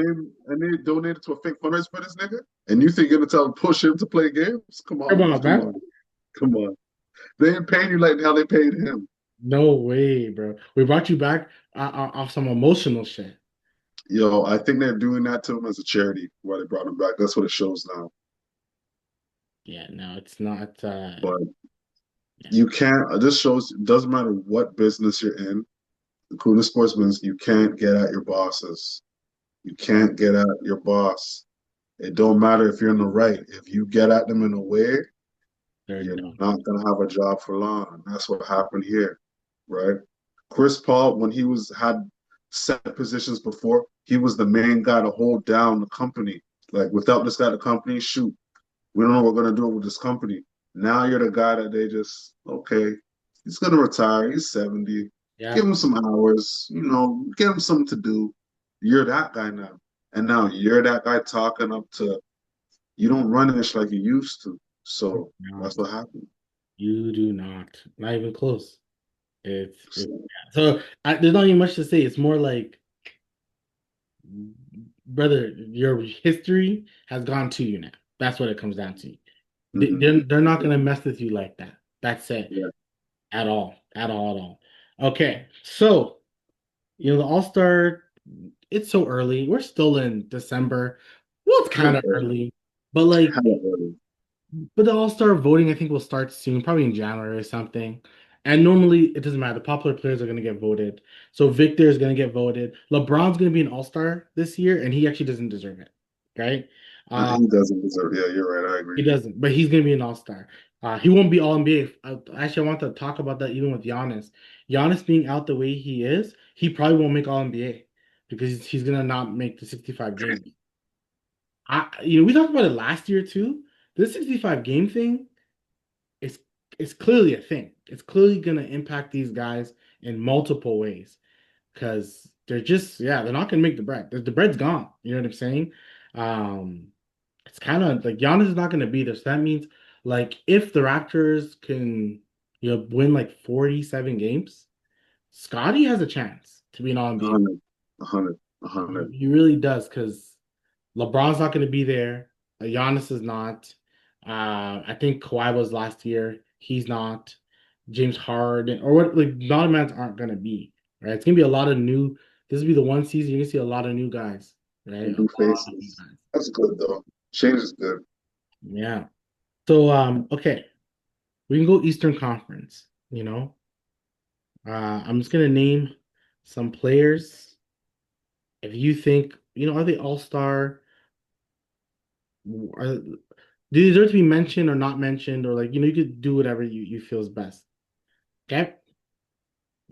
And they donated to a fake fundraiser for this nigga? And you think you're gonna tell him push him to play games? Come on, Come man. on, come on. They ain't paying you like how they paid him. No way, bro. We brought you back off some emotional shit. Yo, I think they're doing that to him as a charity why they brought him back. That's what it shows now. Yeah, no, it's not. But Yeah, you can't. This shows it doesn't matter what business you're in, including sportsmen. You can't get at your bosses. You can't get at your boss. It don't matter if you're in the right. If you get at them in a way, They're you're done. not gonna have a job for long. And that's what happened here, right? Chris Paul, when he was had set positions before, he was the main guy to hold down the company. Like without this guy, the company, shoot, we don't know what we're gonna do with this company. Now you're the guy that they just okay. He's gonna retire. He's 70. Yeah. Give him some hours. Give him something to do. You're that guy now, and now you're that guy talking up to. You don't run this like you used to. So that's Not. what happened. You do not. Not even close. It's So, so there's not even much to say. It's more like, brother, your history has gone to you now. That's what it comes down to. mhm. They're not gonna mess with you like that. That's it. Yeah, At all. At all. At all. Okay. So, the All-Star, it's so early. We're still in December. Well, it's kind hella of early. early, but like, Hella early. but the All-Star voting, I think, will start soon, probably in January or something. And normally, it doesn't matter. The popular players are going to get voted. So Victor is going to get voted. LeBron's going to be an All-Star this year, and he actually doesn't deserve it, right? Uh, He doesn't deserve. Yeah, you're right. I he agree. doesn't, but he's going to be an All-Star. He won't be All-NBA. Actually, I want to talk about that even with Giannis. Giannis being out the way he is, he probably won't make All-NBA because he's going to not make the 65 games. We talked about it last year too. This 65 game thing it's it's clearly a thing. It's clearly gonna impact these guys in multiple ways because they're not gonna make the bread. The bread's gone. You know what I'm saying? Um, it's kind of like Giannis is not gonna be there. So that means like if the Raptors can win like 47 games, Scotty has a chance to be an All A NBA. hundred, a hundred, a hundred. He really does because LeBron's not going to be there. Giannis is not. I think Kawhi was last year. He's not. James Harden or what? Like non-mans aren't going to be right. It's going to be a lot of new. This will be the one season you're going to see a lot of new guys, right? A New lot of new faces. guys. That's good though. Change is good. Yeah. So okay, we can go Eastern Conference. I'm just going to name some players. If you think are they all star? Are do they deserve to be mentioned or not mentioned, or like you could do whatever you feel is best. Okay.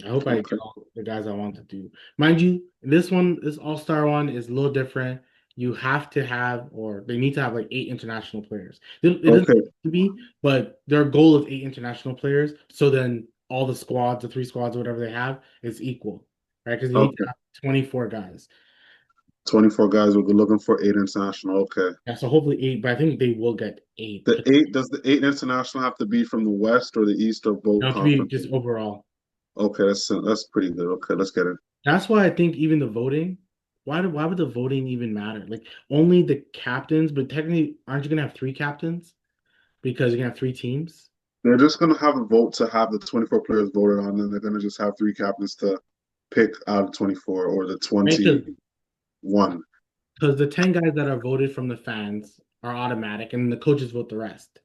I hope I get Okay. all the guys I want to do. Mind you, this All-Star one is a little different. You have to have, or they need to have like 8 international players. It doesn't Okay. have to be, but their goal is 8 international players. So then all the squads, the 3 squads, or whatever they have, is equal, right? Because you need to Okay. have 24 guys. 24 guys will be looking for eight international. Okay. Yeah, so hopefully 8, but I think they will get 8. Does the eight international have to be from the West or the East or both Now to be just conferences? overall. Okay, that's pretty good. Okay, let's get it. That's why I think even the voting, why would the voting even matter? Like only the captains, but technically, aren't you gonna have 3 captains because you're gonna have 3 teams, They're just gonna have a vote to have the 24 players voted on, and they're gonna just have three captains to pick out of 24 or the right? 21. Because the 10 guys that are voted from the fans are automatic, and the coaches vote the rest.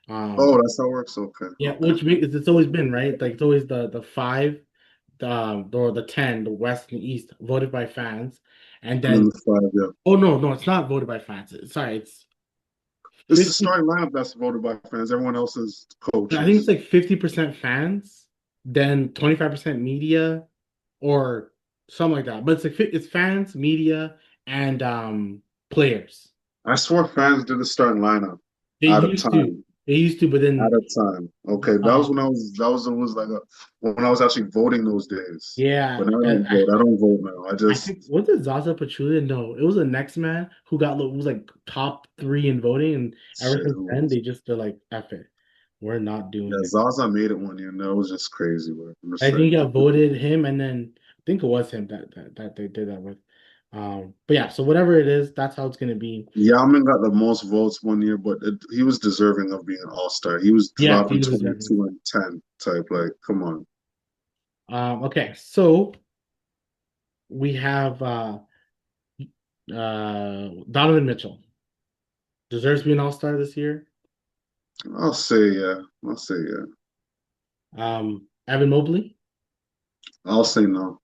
Oh, Um, that's how it works. Okay, yeah, okay. which makes it's always been right. Like it's always the 5, or the 10, the West and the East voted by fans, and And then then the five, yeah. oh no, it's not voted by fans. Sorry, it's It's the 50. starting lineup that's voted by fans. Everyone else is I think it's coaches. like 50% fans, then 25% media or something like that. But it's fans, media, and players. I swore fans did the starting lineup They at a used to. time. They used to, but At then a time. Okay, that uh was when I was that was like when I was actually voting those days. yeah, But now I don't vote. I don't vote now. I I think just was it Zaza Pachulia? No, it was the next man who was like top 3 in voting, and ever shit. since Who then was? they're like, F it. We're not Yeah, doing it. Zaza made it one year, and that was just crazy. Bro. I'm just I think saying. I voted him, and then I think it was him that they did that with. But yeah, so whatever it is, that's how it's gonna be. Yao Ming got the most votes one year, but he was deserving of being an All Star. He was Yeah, dropping he was deserving. 22 and 10 type. Like, come on. Okay, so we have Donovan Mitchell deserves to be an All-Star this year. I'll say yeah. I'll say yeah. Evan Mobley, I'll say no.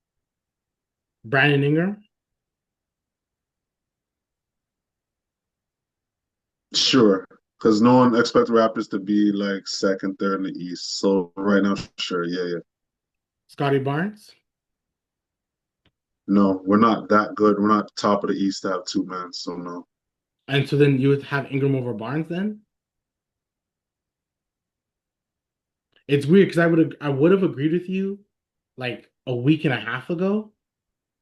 Brandon Ingram, Sure, because no one expects Raptors to be like second, third in the East. So right now, sure, yeah, yeah. Scotty Barnes. No, we're not that good. We're not top of the East to have two man. So no. And so then you would have Ingram over Barnes then? It's weird because I would have agreed with you like a week and a half ago,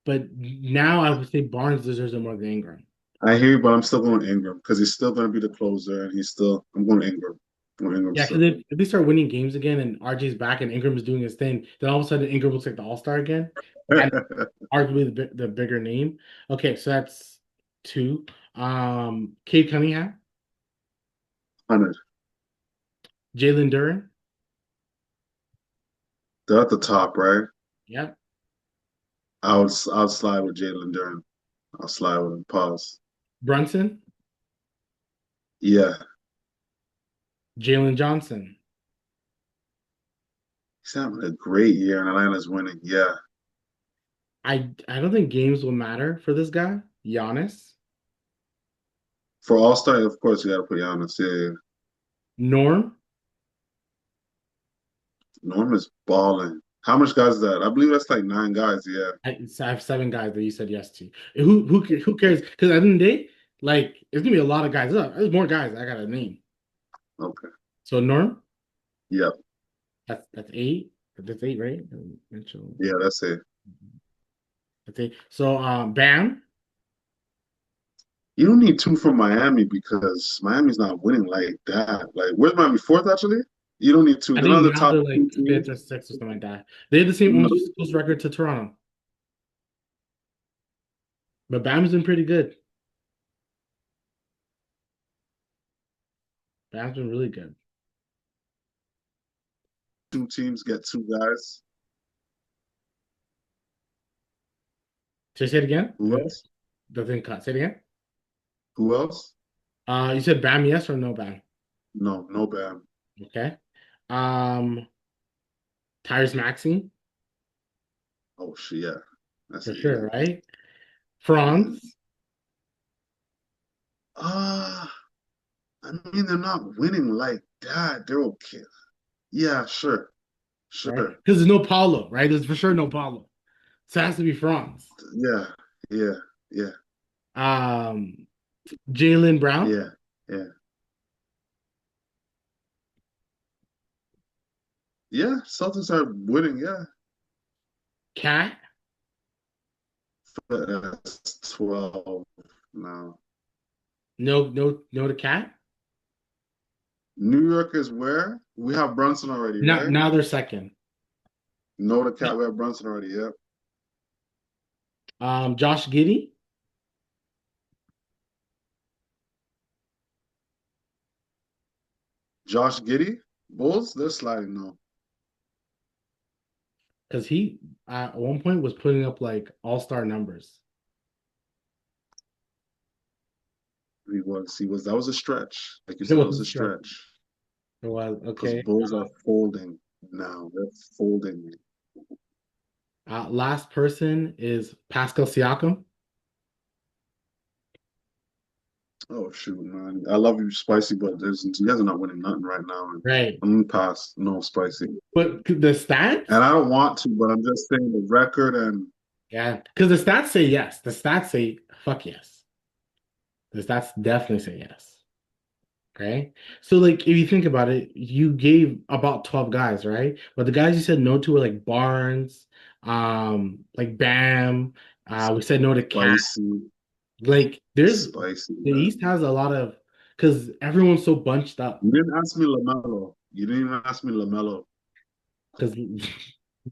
but now I would say Barnes deserves it more than Ingram. I hear you, but I'm still going Ingram because he's still going to be the closer, and he's still. I'm going Ingram. I'm going Ingram Yeah, because still. if they start winning games again and RJ's back and Ingram is doing his thing, then all of a sudden Ingram looks like the All-Star again. And 100. arguably the bigger name. Okay, so that's two. Cade Cunningham, Jalen Duren. They're at the top, right? Yep. I would slide with Jalen Duren. I'll slide with him. Pause. Brunson, Yeah, Jalen Johnson. he's having a great year, and Atlanta's winning. Yeah, I don't think games will matter for this guy. Giannis, for All Star, of course, you got to put Giannis. Yeah, yeah. Norm. Norm is balling. How much guys is that? I believe that's like nine guys. Yeah. I have seven guys that you said yes to. Who cares? Because at the end of the day, like it's gonna be a lot of guys. There's more guys I gotta name. Okay. So Norm, Yep. that's eight. That's eight, right? Mitchell. Yeah, that's it. That's eight. So Bam. You don't need two from Miami because Miami's not winning like that. Like, where's Miami fourth actually? You don't need two. I They're not think the now they're top two like fifth teams. or sixth or something like that. They have the same No, almost close record to Toronto, but Bam's been pretty good. Bam's been really good. two teams get two guys. Say it again. Who else? The thing cut. Say it again. Who else? You said Bam, yes or no Bam? No, no Bam. Okay. Um, Tyrese Maxey Oh shit, yeah. That's for it, yeah. sure, right? Yeah. Franz, Ah, I mean they're not winning like that. They're okay. Yeah, sure. right? Sure. Because there's no Paulo, right? There's for sure no Paulo. So it has to be Franz. Yeah. Yeah. Yeah. Um, Jalen Brown, Yeah. Yeah. Yeah. Celtics are winning, yeah. Cat. But that's 12 now. No, no, no to Cat. New York is where? We have Brunson already, right? Now they're second. No the cat, we have Brunson already, yep. Josh Giddey, Josh Giddey, Bulls, they're sliding now. because he at one point was putting up like all-star numbers. He was that was a stretch. Like you It said, that was was a straight. stretch. It was Because okay. Bulls are folding now. They're folding. Last person is Pascal Siakam. Oh shoot, man. I love you, Spicy, but you guys are not winning nothing right now. And Right. I'm gonna pass. No Spicy. But the stats, And I don't want to, but I'm just saying the record and yeah, because the stats say yes. The stats say fuck yes. The stats definitely say yes. Okay. So like if you think about it, you gave about 12 guys, right? But the guys you said no to were like Barnes, like Bam, we said no to Cat. Spicy, Like there's Spicy, the East man. has a lot of because everyone's so bunched up You didn't ask me Lamelo. You didn't even ask me Lamelo. because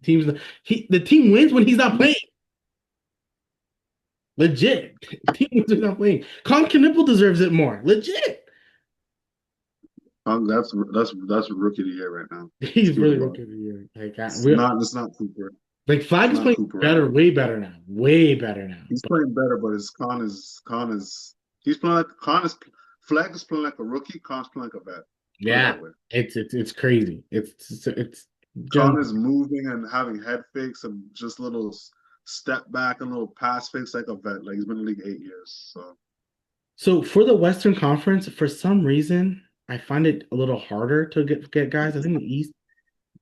teams the team wins when he's not playing. Legit. Team wins when he's not playing. Con Knipple deserves it more. Legit. That's rookie of the year right now. Let's He's keep it really above. looking at you. Like It's not Cooper. Flag It's is not playing Cooper right better, now. way better now. Way better now. He's But playing better, but his Con is he's playing like Con is Flag is playing like a rookie. Con's playing like a vet. Put it yeah, that way. it's crazy. It's Con just is moving and having head fakes and just little step back and little pass fakes like a vet. Like he's been in the league 8 years. So So for the Western Conference, for some reason, I find it a little harder to get guys. I think the East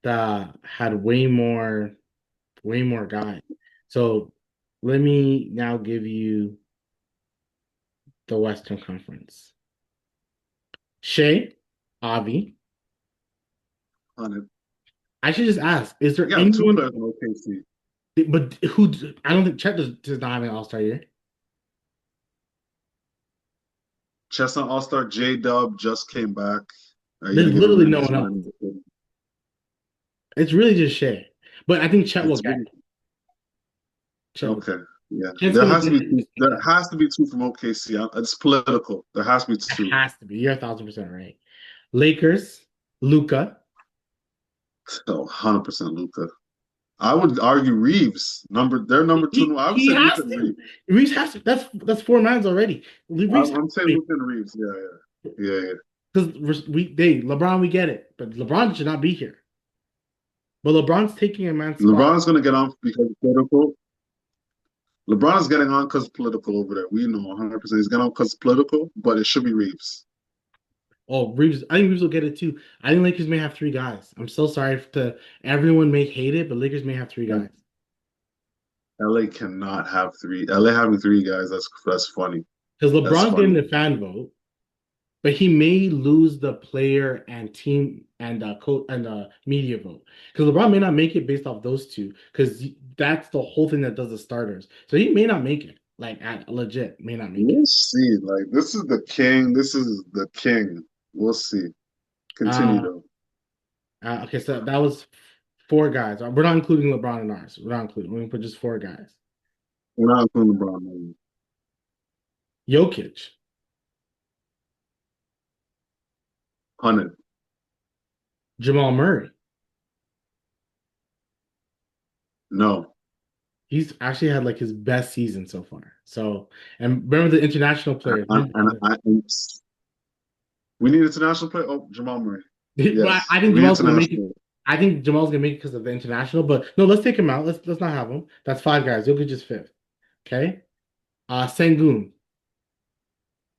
had way more guys. So let me now give you the Western Conference. Shea, Avi. On it. I should just ask, is there You have two anyone? players in OKC. But who? I don't think Chet does not have an All-Star year. Chestnut All Star J Dub just came back. Are you There's gonna give him literally no minutes one for else. anything? It's really just Shea. But I think Chet will It's get really it. Chet will. okay. Yeah, Chet's gonna get it. there has to be two from OKC. It's political. There has to be It two. has to be. You're 1,000% right. Lakers, Luca. So 100% Luca. I would argue Reeves. They're number two. No, I would He say Luca has and to. Reeves. Reeves has to. That's four nines already. Reeves has I'm to saying make Luca and Reeves. Yeah, yeah, yeah, yeah. because LeBron we get it, but LeBron should not be here. But LeBron's taking a man's spot. LeBron's gonna get on because of political. LeBron is getting on because political over there. We know 100%. He's getting on because political, but it should be Reeves. Oh, Reeves. I think Reeves will get it too. I think Lakers may have three guys. I'm so sorry to everyone may hate it, but Lakers may have three And guys. LA cannot have three. LA having three guys. That's funny. Because That's LeBron's getting funny. the fan vote, but he may lose the player and team and media vote. Because LeBron may not make it based off those two, because that's the whole thing that does the starters. So he may not make it. Like at legit, may not make it. We'll see. Like this is the king. This is the king. We'll see. Continue Uh, though. okay, so that was four guys. We're not including LeBron in ours. We're not including. We're gonna put just four guys. We're not including LeBron. No. Jokic, 100. Jamal Murray. No. He's actually had like his best season so far. So, and remember the international players. We need international play. Oh, Jamal Murray. But Yes, I think we need Jamal's gonna make it. international. I think Jamal's gonna make it because of the international. But no, let's take him out. Let's not have him. That's five guys. Jokic is fifth. Okay. Sengun,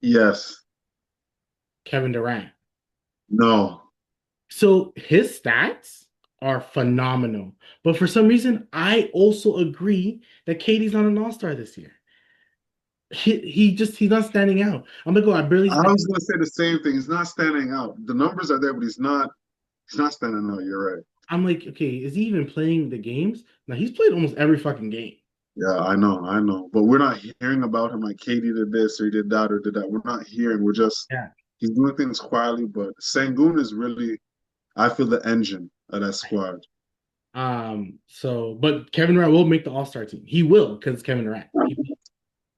Yes. Kevin Durant. No. So his stats are phenomenal. But for some reason, I also agree that KD's not an all-star this year. He's not standing out. I'm gonna go. I was gonna say the same thing. He's not standing out. The numbers are there, but he's not. He's not standing out. You're right. I'm like, okay, is he even playing the games? Now he's played almost every fucking game. Yeah, I know, I know. But we're not hearing about him like Katie did this or he did that or did that. We're not hearing. We're just Yeah. he's doing things quietly. But Sangoon is really, I feel the engine of that squad. But Kevin Durant will make the All-Star team. He will because it's Kevin Durant.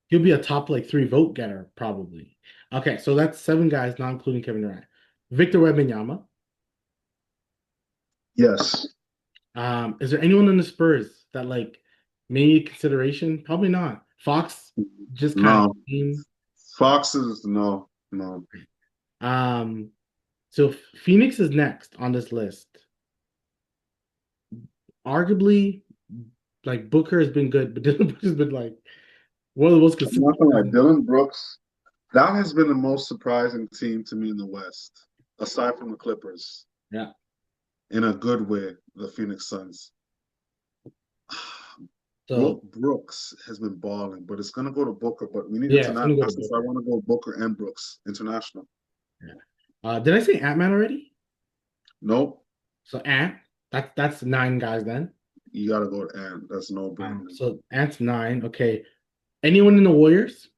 He'll be a top like three vote getter probably. Okay, so that's seven guys, not including Kevin Durant. Victor Wembanyama. Yes. Is there anyone in the Spurs that like made consideration? Probably not. Fox just kind of No. came. Foxes, no, no. Um, so Phoenix is next on this list. Arguably, like Booker has been good, but Dylan Brooks has been like one of the most I'm not consistent. gonna lie, Dylan Brooks, that has been the most surprising team to me in the West, aside from the Clippers, Yeah. in a good way, the Phoenix Suns. So Brooks has been balling, but it's gonna go to Booker. But we need yeah, it's international, gonna go to so I Booker. want to go Booker and Brooks international. Yeah. Did I say Ant-Man already? Nope, So Ant, that's nine guys then. you gotta go to and that's no brainer. So Ant's nine. Okay. Anyone in the Warriors?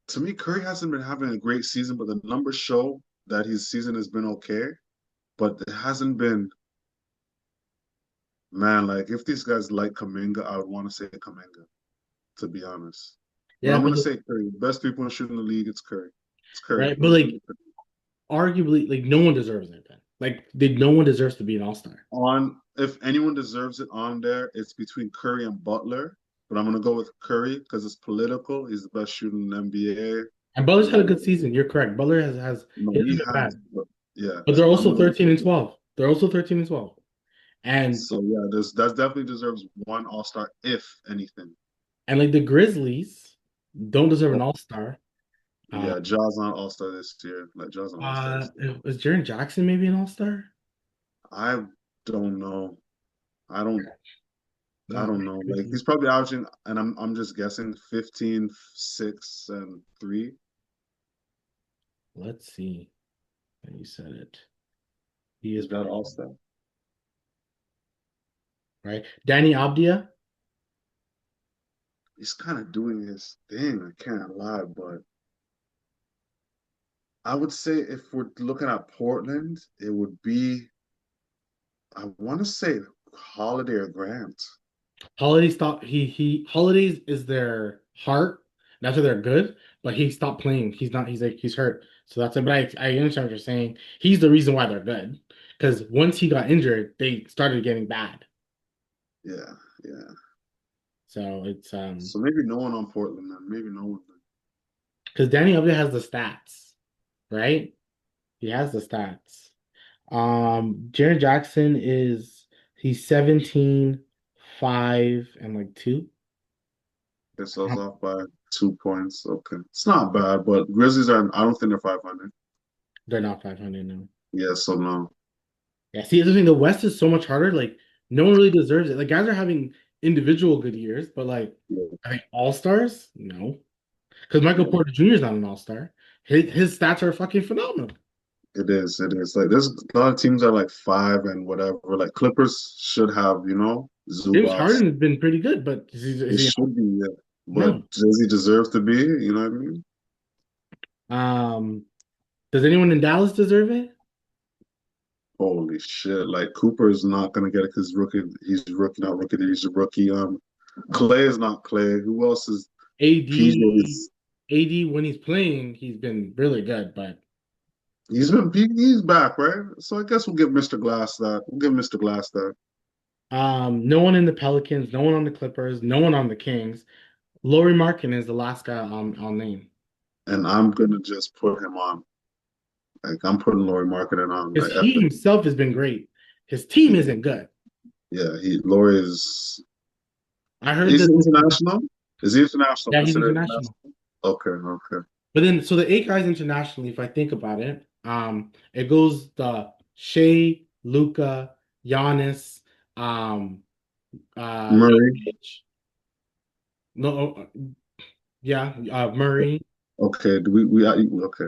To me, Curry hasn't been having a great season, but the numbers show that his season has been okay. But it hasn't been, man. Like if these guys like Kaminga, I would want to say Kaminga, to be honest. But Yeah, I'm but gonna say Curry. Best people in shooting the league, it's Curry. It's Curry. right, but It's gonna be like Curry. arguably, like no one deserves it then. Like no one deserves to be an all-star. On if anyone deserves it on there, it's between Curry and Butler. But I'm gonna go with Curry because it's political. He's the best shooter in the NBA. And Butler's had a And good season. You're correct. Butler has no, he he hasn't been has. bad. But yeah, But they're so I'm also gonna. 13 and 12. They're also 13 and 12. And So yeah, there's that definitely deserves one All Star if anything. like the Grizzlies. don't deserve an All-Star. Uh, Yeah, Ja's not All Star this year. Like Ja's not All Star this year. is Jaren Jackson maybe an All-Star? I don't know. I don't. I Not don't know. Like really. he's probably averaging, and I'm just guessing 15, 6, and 3. Let's see. You said it. He is Is that probably All Star? right. Danny Abdia. He's kind of doing his thing. I can't lie, but I would say if we're looking at Portland, it would be I want to say Holiday or Grant. Holiday stopped. He Holidays is their heart. That's why they're good. But he stopped playing. He's not. He's like he's hurt. So that's it. But I understand what you're saying. He's the reason why they're good. Because once he got injured, they started getting bad. Yeah, yeah. So it's So maybe no one on Portland then. Maybe no one. because Danny Abdia has the stats, right? He has the stats. Jaren Jackson is he's 17, 5, and like 2. This was off by 2 points. Okay, it's not bad, but Grizzlies are. I don't think they're 500. They're not 500 now. Yeah, so no. Yeah, see, the thing, the West is so much harder. Like, no one really deserves it. Like, guys are having individual good years, but like, Yeah, I think all stars, no, because Michael yeah. Porter Jr. is not an all star. His stats are fucking phenomenal. It is. It is. Like there's a lot of teams that are like 5 and whatever. Like Clippers should have, James Zubats. Harden has been pretty good, but It is he should be, yeah. no? But does he deserve to be? You know what I mean? Um, does anyone in Dallas deserve it? Holy shit! Like Cooper is not gonna get it because rookie. He's rookie, not rookie. He's a rookie. Clay is not Clay. Who else is PJ? AD, AD when he's playing, he's been really good, but He's back, right? So I guess we'll give Mr. Glass that. We'll give Mr. Glass that. no one in the Pelicans, no one on the Clippers, no one on the Kings. Laurie Markin is the last guy I'll name. And I'm gonna just put him on. Like I'm putting Laurie Marketing on. Because Like he himself has been great. His team isn't good. yeah, Laurie is. I heard Is that, he international? Is he international? yeah, he's Considered international. international? Okay, okay. But then, so the eight guys internationally, if I think about it, it goes the Shea, Luca, Giannis, um, Murray. Jokic, no, yeah, Murray. Okay. Do we okay.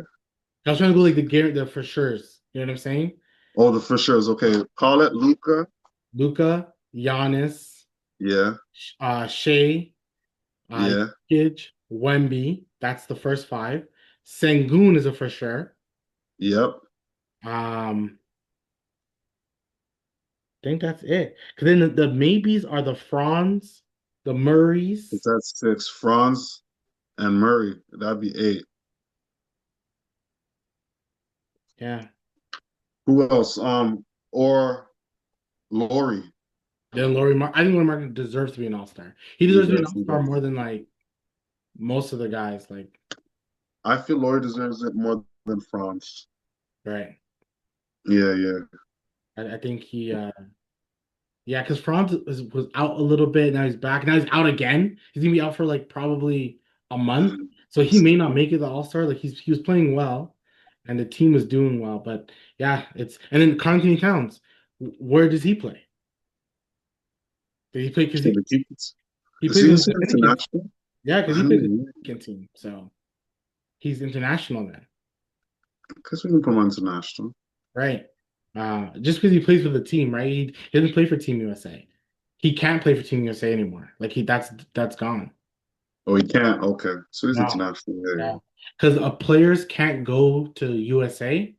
I was trying to go like the for sure's. You know what I'm saying? Oh, the for sure is okay. Call it Luca. Luca, Giannis, Yeah, Shea, yeah, Jokic, Wemby. That's the first five. Sengun is a for sure. yep. I think that's it. Because then the maybes are the Franz, the It's Murrays. at 6. Franz and Murray. That'd be 8. Yeah. Who else? Or Laurie. Then I think Laurie Martin deserves to be an all-star. He He deserves to be an does. He all-star does. more than like most of the guys. Like, I feel Laurie deserves it more than Franz. right. Yeah, yeah. I think he yeah, because Franz was out a little bit. Now he's back. Now he's out again. He's gonna be out for like probably a month. And So he may not make it the All-Star. Like he was playing well, and the team was doing well. But yeah, it's and then Anthony Towns. Where does he play? Did he play because so the Keepers. he Is plays he in the Dominican team? international? Yeah, because I he don't plays in the know. Dominican team. So he's international then, Because we can put him on international. right? Just because he plays for the team, right? He doesn't play for Team USA. He can't play for Team USA anymore. Like that's gone. Oh, he can't. Okay. So he's No. international. Yeah, Yeah. Because players can't go to USA,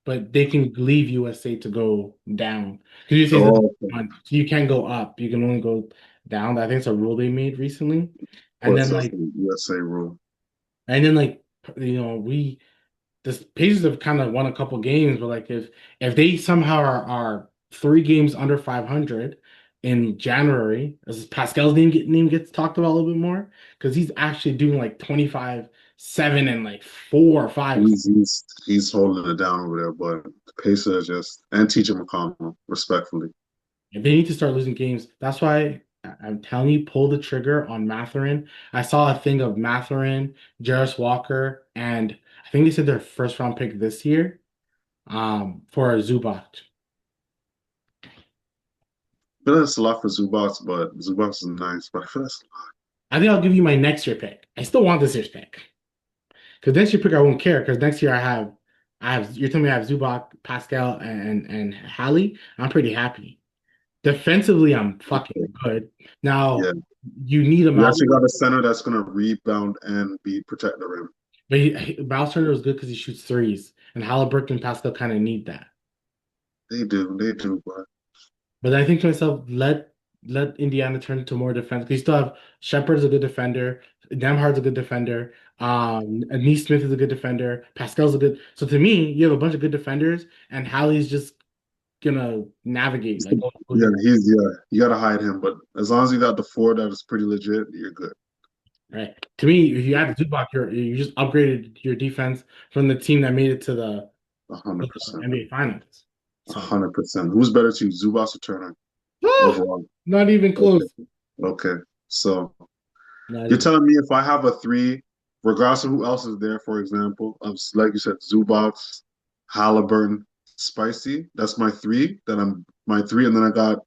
but they can leave USA to go down. Because yeah. USA is the Oh, okay. one, so you can't go up. You can only go down. I think it's a rule they made recently. Of And course, then that's like, the USA rule. and then like, we the Pacers have kind of won a couple games, but like if they somehow are 3 games under 500 in January, as Pascal's name gets talked about a little bit more because he's actually doing like 25, 7, and like 4 or 5. He's holding it down over there, but the Pacers just and TJ McConnell, respectfully. They need to start losing games. That's why. I'm telling you, pull the trigger on Matherin. I saw a thing of Matherin, Jarris Walker, and I think they said their first round pick this year, for Zubac. I feel that's a lot for Zubats, but Zubats is nice. But I feel that's I think I'll give you my next year pick. I still want this year's pick because next year pick I won't care because next year I have you're telling me I have Zubac, Pascal, and Hallie. I'm pretty happy. Defensively, I'm fucking good. yeah. Now you need a We Miles, actually got a center that's gonna rebound and be protect the rim. but Miles Turner was good because he shoots threes, and Halliburton and Pascal kind of need that. They do, but But I think to myself, let Indiana turn into more defense. 'Cause you still have Shepard's a good defender, Nemhard's a good defender, Neesmith is a good defender, Pascal's a good. So to me, you have a bunch of good defenders, and Hallie's just gonna navigate like go yeah, here, you gotta hide him. But as long as you got the four that is pretty legit, you're good. right? To me, if you add Zubac, you just upgraded your defense from the team that made it to the 100%. NBA Finals. So 100%. Who's better to you, Zubas or Turner ah, overall? not even Okay. close. Okay. So Not you're even. telling me if I have a three, regardless of who else is there, for example, of like you said, Zubats, Halliburton, Spicy. That's my three. Then I'm my three, and then I got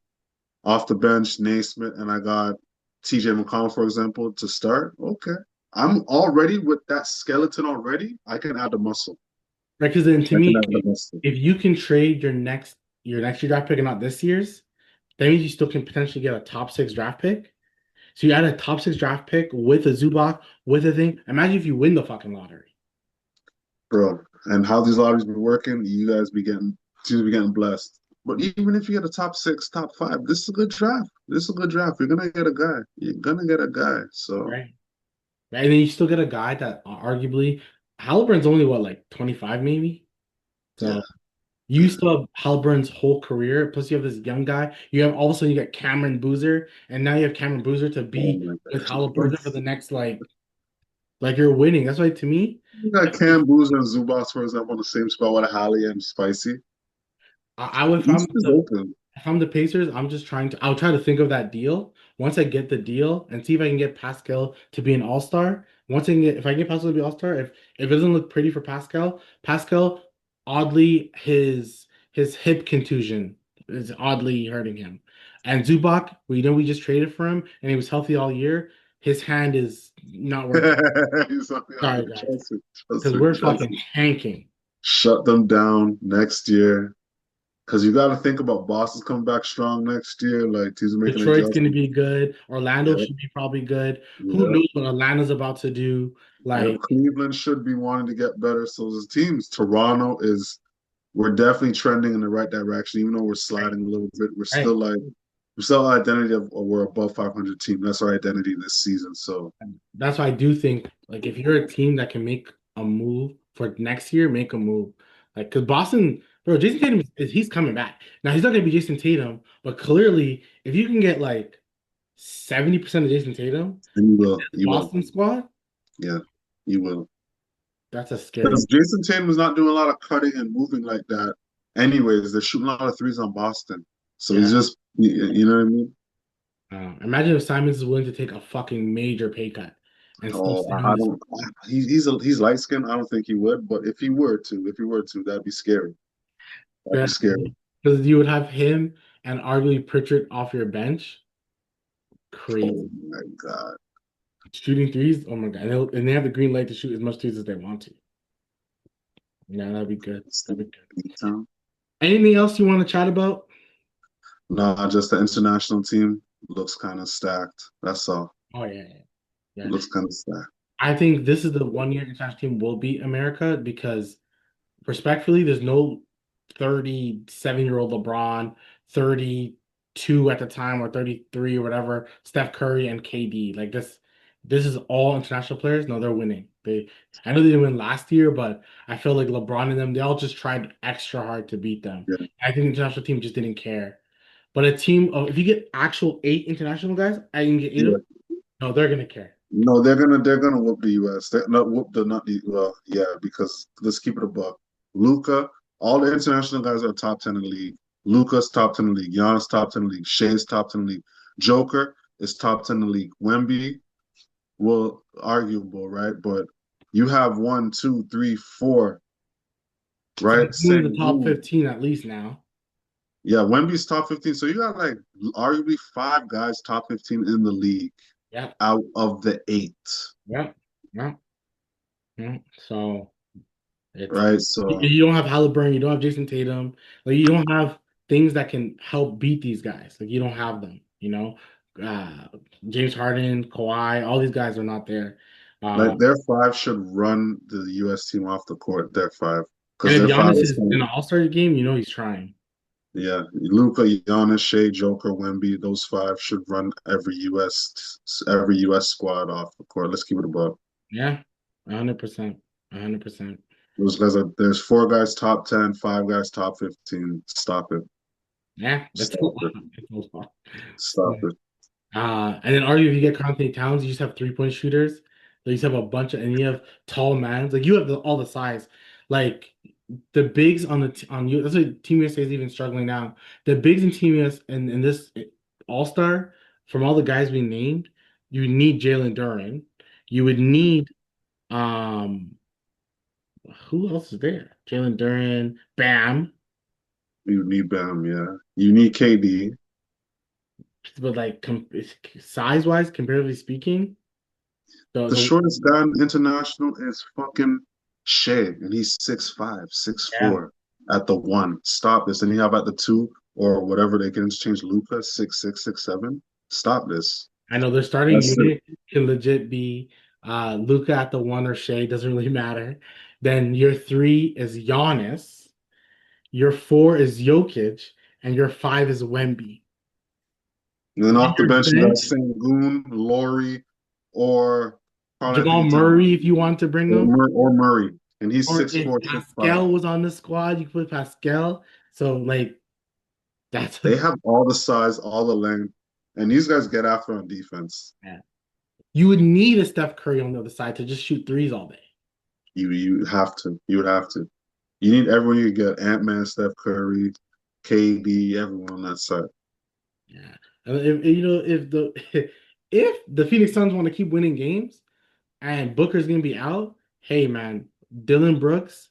off the bench Naismith, and I got TJ McConnell, for example, to start. Okay, I'm already with that skeleton already. I can add the muscle. Right, because then to I can me, add the muscle. if you can trade your next year draft pick and not this year's, that means you still can potentially get a top six draft pick. So you add a top six draft pick with a Zubac, with a thing. Imagine if you win the fucking lottery. Bro. And how these lotteries be working, you guys be getting teams be getting blessed. But even if you get a top six, top five, this is a good draft. This is a good draft. You're gonna get a guy. You're gonna get a guy. So Right. Right. And then you still get a guy that arguably Halliburton's only what, like 25 maybe? yeah, So you yeah. still have Halliburton's whole career. Plus you have this young guy. You have all of a sudden you get Cameron Boozer, and now you have Cameron Boozer to Oh be my with god. Halliburton for the next like you're winning. That's why to me. You got Cam Boozer and Zubas, for example, on the same spot with Holly and Spicy. I would The East is open. if I'm the Pacers, I'm just trying to I'll try to think of that deal. Once I get the deal and see if I can get Pascal to be an all-star. Once I can get if I can get Pascal to be all-star, if it doesn't look pretty for Pascal, oddly his hip contusion is oddly hurting him. And Zubac, we just traded for him and he was healthy all year. His hand is not working. He's something I Sorry mean, guys, trust me, trust because me, we're trust fucking me. tanking. Shut them down next year. Because you got to think about Boston's coming back strong next year. Like teams are making Detroit's going to adjustments. be good. Orlando Yeah, should be probably good. Who yeah, knows what Atlanta's about to do? yeah. Like, Cleveland should be wanting to get better. So the teams, Toronto is. We're definitely trending in the right direction. Even though we're right, sliding a little bit, right. we're still identity of we're above 500 team. That's our identity this season. So That's why I do think, like, if you're a team that can make a move for next year, make a move. Like, because Boston, bro, Jason Tatum he's coming back. Now he's not gonna be Jason Tatum, but clearly, if you can get like 70% of Jason Tatum, and this you will, Boston squad, yeah, you will. that's a scary. Because Jason Tatum is not doing a lot of cutting and moving like that. Anyways, they're shooting a lot of threes on Boston. So he's Yeah. just, you know what I mean? Imagine if Simons is willing to take a fucking major pay cut and still Oh, stay on I this. don't. He's light skinned. I don't think he would. But if he were to, that'd be scary. That'd be scary. Because you would have him and arguably Pritchard off your bench. Oh Crazy. my God. Shooting threes. Oh my God. And they have the green light to shoot as much threes as they want to. Yeah, that'd be good. It's the That'd be good. beatdown. Anything else you want to chat about? No, just the international team looks kind of stacked. That's all. Oh, yeah, yeah. It Yeah. looks kind of stacked. I think this is the 1 year international team will beat America because respectfully, there's no 37-year-old LeBron, 32 at the time, or 33 or whatever, Steph Curry and KD. Like this is all international players. No, they're winning. I know they didn't win last year, but I feel like LeBron and them, they all just tried extra hard to beat them. Yeah, I think the international team just didn't care. But a team of if you get actual eight international guys, I can get eight of yeah. them. No, they're gonna care. No, they're gonna whoop the U.S. They're not whoop the not the well, yeah, because let's keep it a buck. Luca, all the international guys are top 10 in the league. Luca's top 10 in the league. Giannis top 10 in the league. Shay's top 10 in the league. Joker. is top 10 in the league. Wemby, well, arguable, right? But you have one, two, three, four, right? Sengun in the top Sengun. 15 at least now. Yeah, Wemby's top 15. So you got like arguably five guys top 15 in the league Yep, out of the eight, yep, yep, yep. So it's right? you don't have Halliburton, you don't have Jason Tatum, like you don't have things that can help beat these guys. Like you don't have them, you know. Uh, James Harden, Kawhi, all these guys are not there. Like Uh, their five should run the US team off the court, their five. and Because if their five Giannis is is in an All-Star game, you know he's trying. yeah, Luca, Giannis, Shea, Joker, Wemby, those five should run every US squad off the court. Let's keep it above. Yeah, 100%, 100%. Those guys are there's four guys top 10, five guys top 15. Stop it. Yeah, that's a Stop lot. it. That's a lot. Stop it. And then argue if you get Conte Towns, you just have 3-point shooters. So you just have a bunch of, and you have tall mans. Like you have all the size. Like the bigs on on you. That's why Team USA is even struggling now. The bigs in Team US and in this All Star, from all the guys we named, you need Jalen Duren. You would need um who else is there? Jalen Duren, Bam. You need Bam, yeah. You need KD. But like size wise, comparatively speaking, The the shortest guy in international is fucking Shea, and he's 6'5", six yeah. four at the one. Stop this. And you have at the two or whatever they can interchange Luca, 6'6", 6'7". Stop this. I know their starting That's it. unit can legit be Luca at the one or Shea, doesn't really matter. Then your three is Giannis, your four is Jokic, and your five is Wemby. And then On off the your bench, you got bench, Sengun, Laurie, or Carl Jamal Anthony Towns, Murray, if you want to bring him, or Murray. And he's or six if four, 6'5". Pascal was on the squad, you could put Pascal. So like that's They have all the size, all the length, and these guys get after on defense. yeah. You would need a Steph Curry on the other side to just shoot threes all day. You have to. You would have to. You need everyone you get. Ant-Man, Steph Curry, KD, everyone on that side. Yeah. And if you know if the if the Phoenix Suns want to keep winning games and Booker's gonna be out, hey man, Dylan Brooks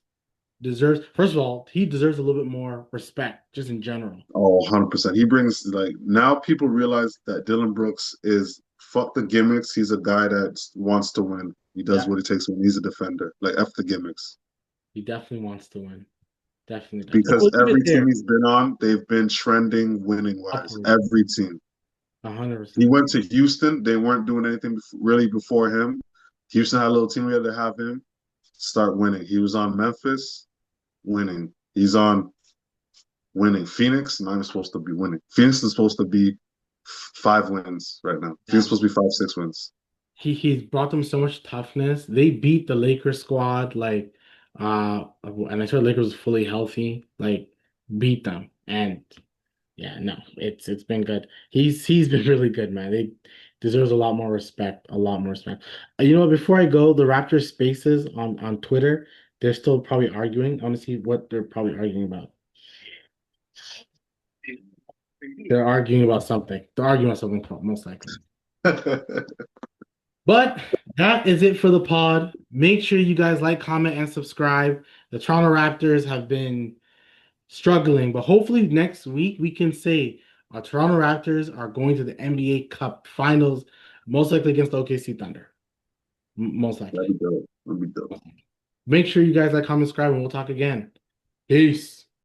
deserves first of all, he deserves a little bit more respect just in general. Oh, 100%. He brings like now people realize that Dylan Brooks is fuck the gimmicks. He's a guy that wants to win. He does Yeah, what it takes when he's a defender. Like F the gimmicks. he definitely wants to win. Definitely does. And Because we'll leave it every team there. he's been on, they've been trending winning wise. Upward. Every team. He 100%. went to Houston. They weren't doing anything really before him. Houston had a little team. We had to have him start winning. He was on Memphis, winning. He's on winning. Phoenix, not even supposed to be winning. Phoenix is supposed to be 5 wins right now. Phoenix Yeah. is supposed to be 5, 6 wins. He's brought them so much toughness. They beat the Lakers squad and I saw the Lakers was fully healthy, like beat them. And yeah, no, it's been good. He's been really good, man. They deserves a lot more respect, a lot more respect. You know what? Before I go, the Raptors spaces on Twitter, they're still probably arguing. I want to see what they're probably arguing about. They're arguing about something. They're arguing about something most likely. But that is it for the pod. Make sure you guys like, comment, and subscribe. The Toronto Raptors have been struggling, but hopefully next week we can say our Toronto Raptors are going to the NBA Cup Finals, most likely against the OKC Thunder. Most That'd likely. be dope. That'd be dope. Make sure you guys like, comment, subscribe, and we'll talk again. Peace.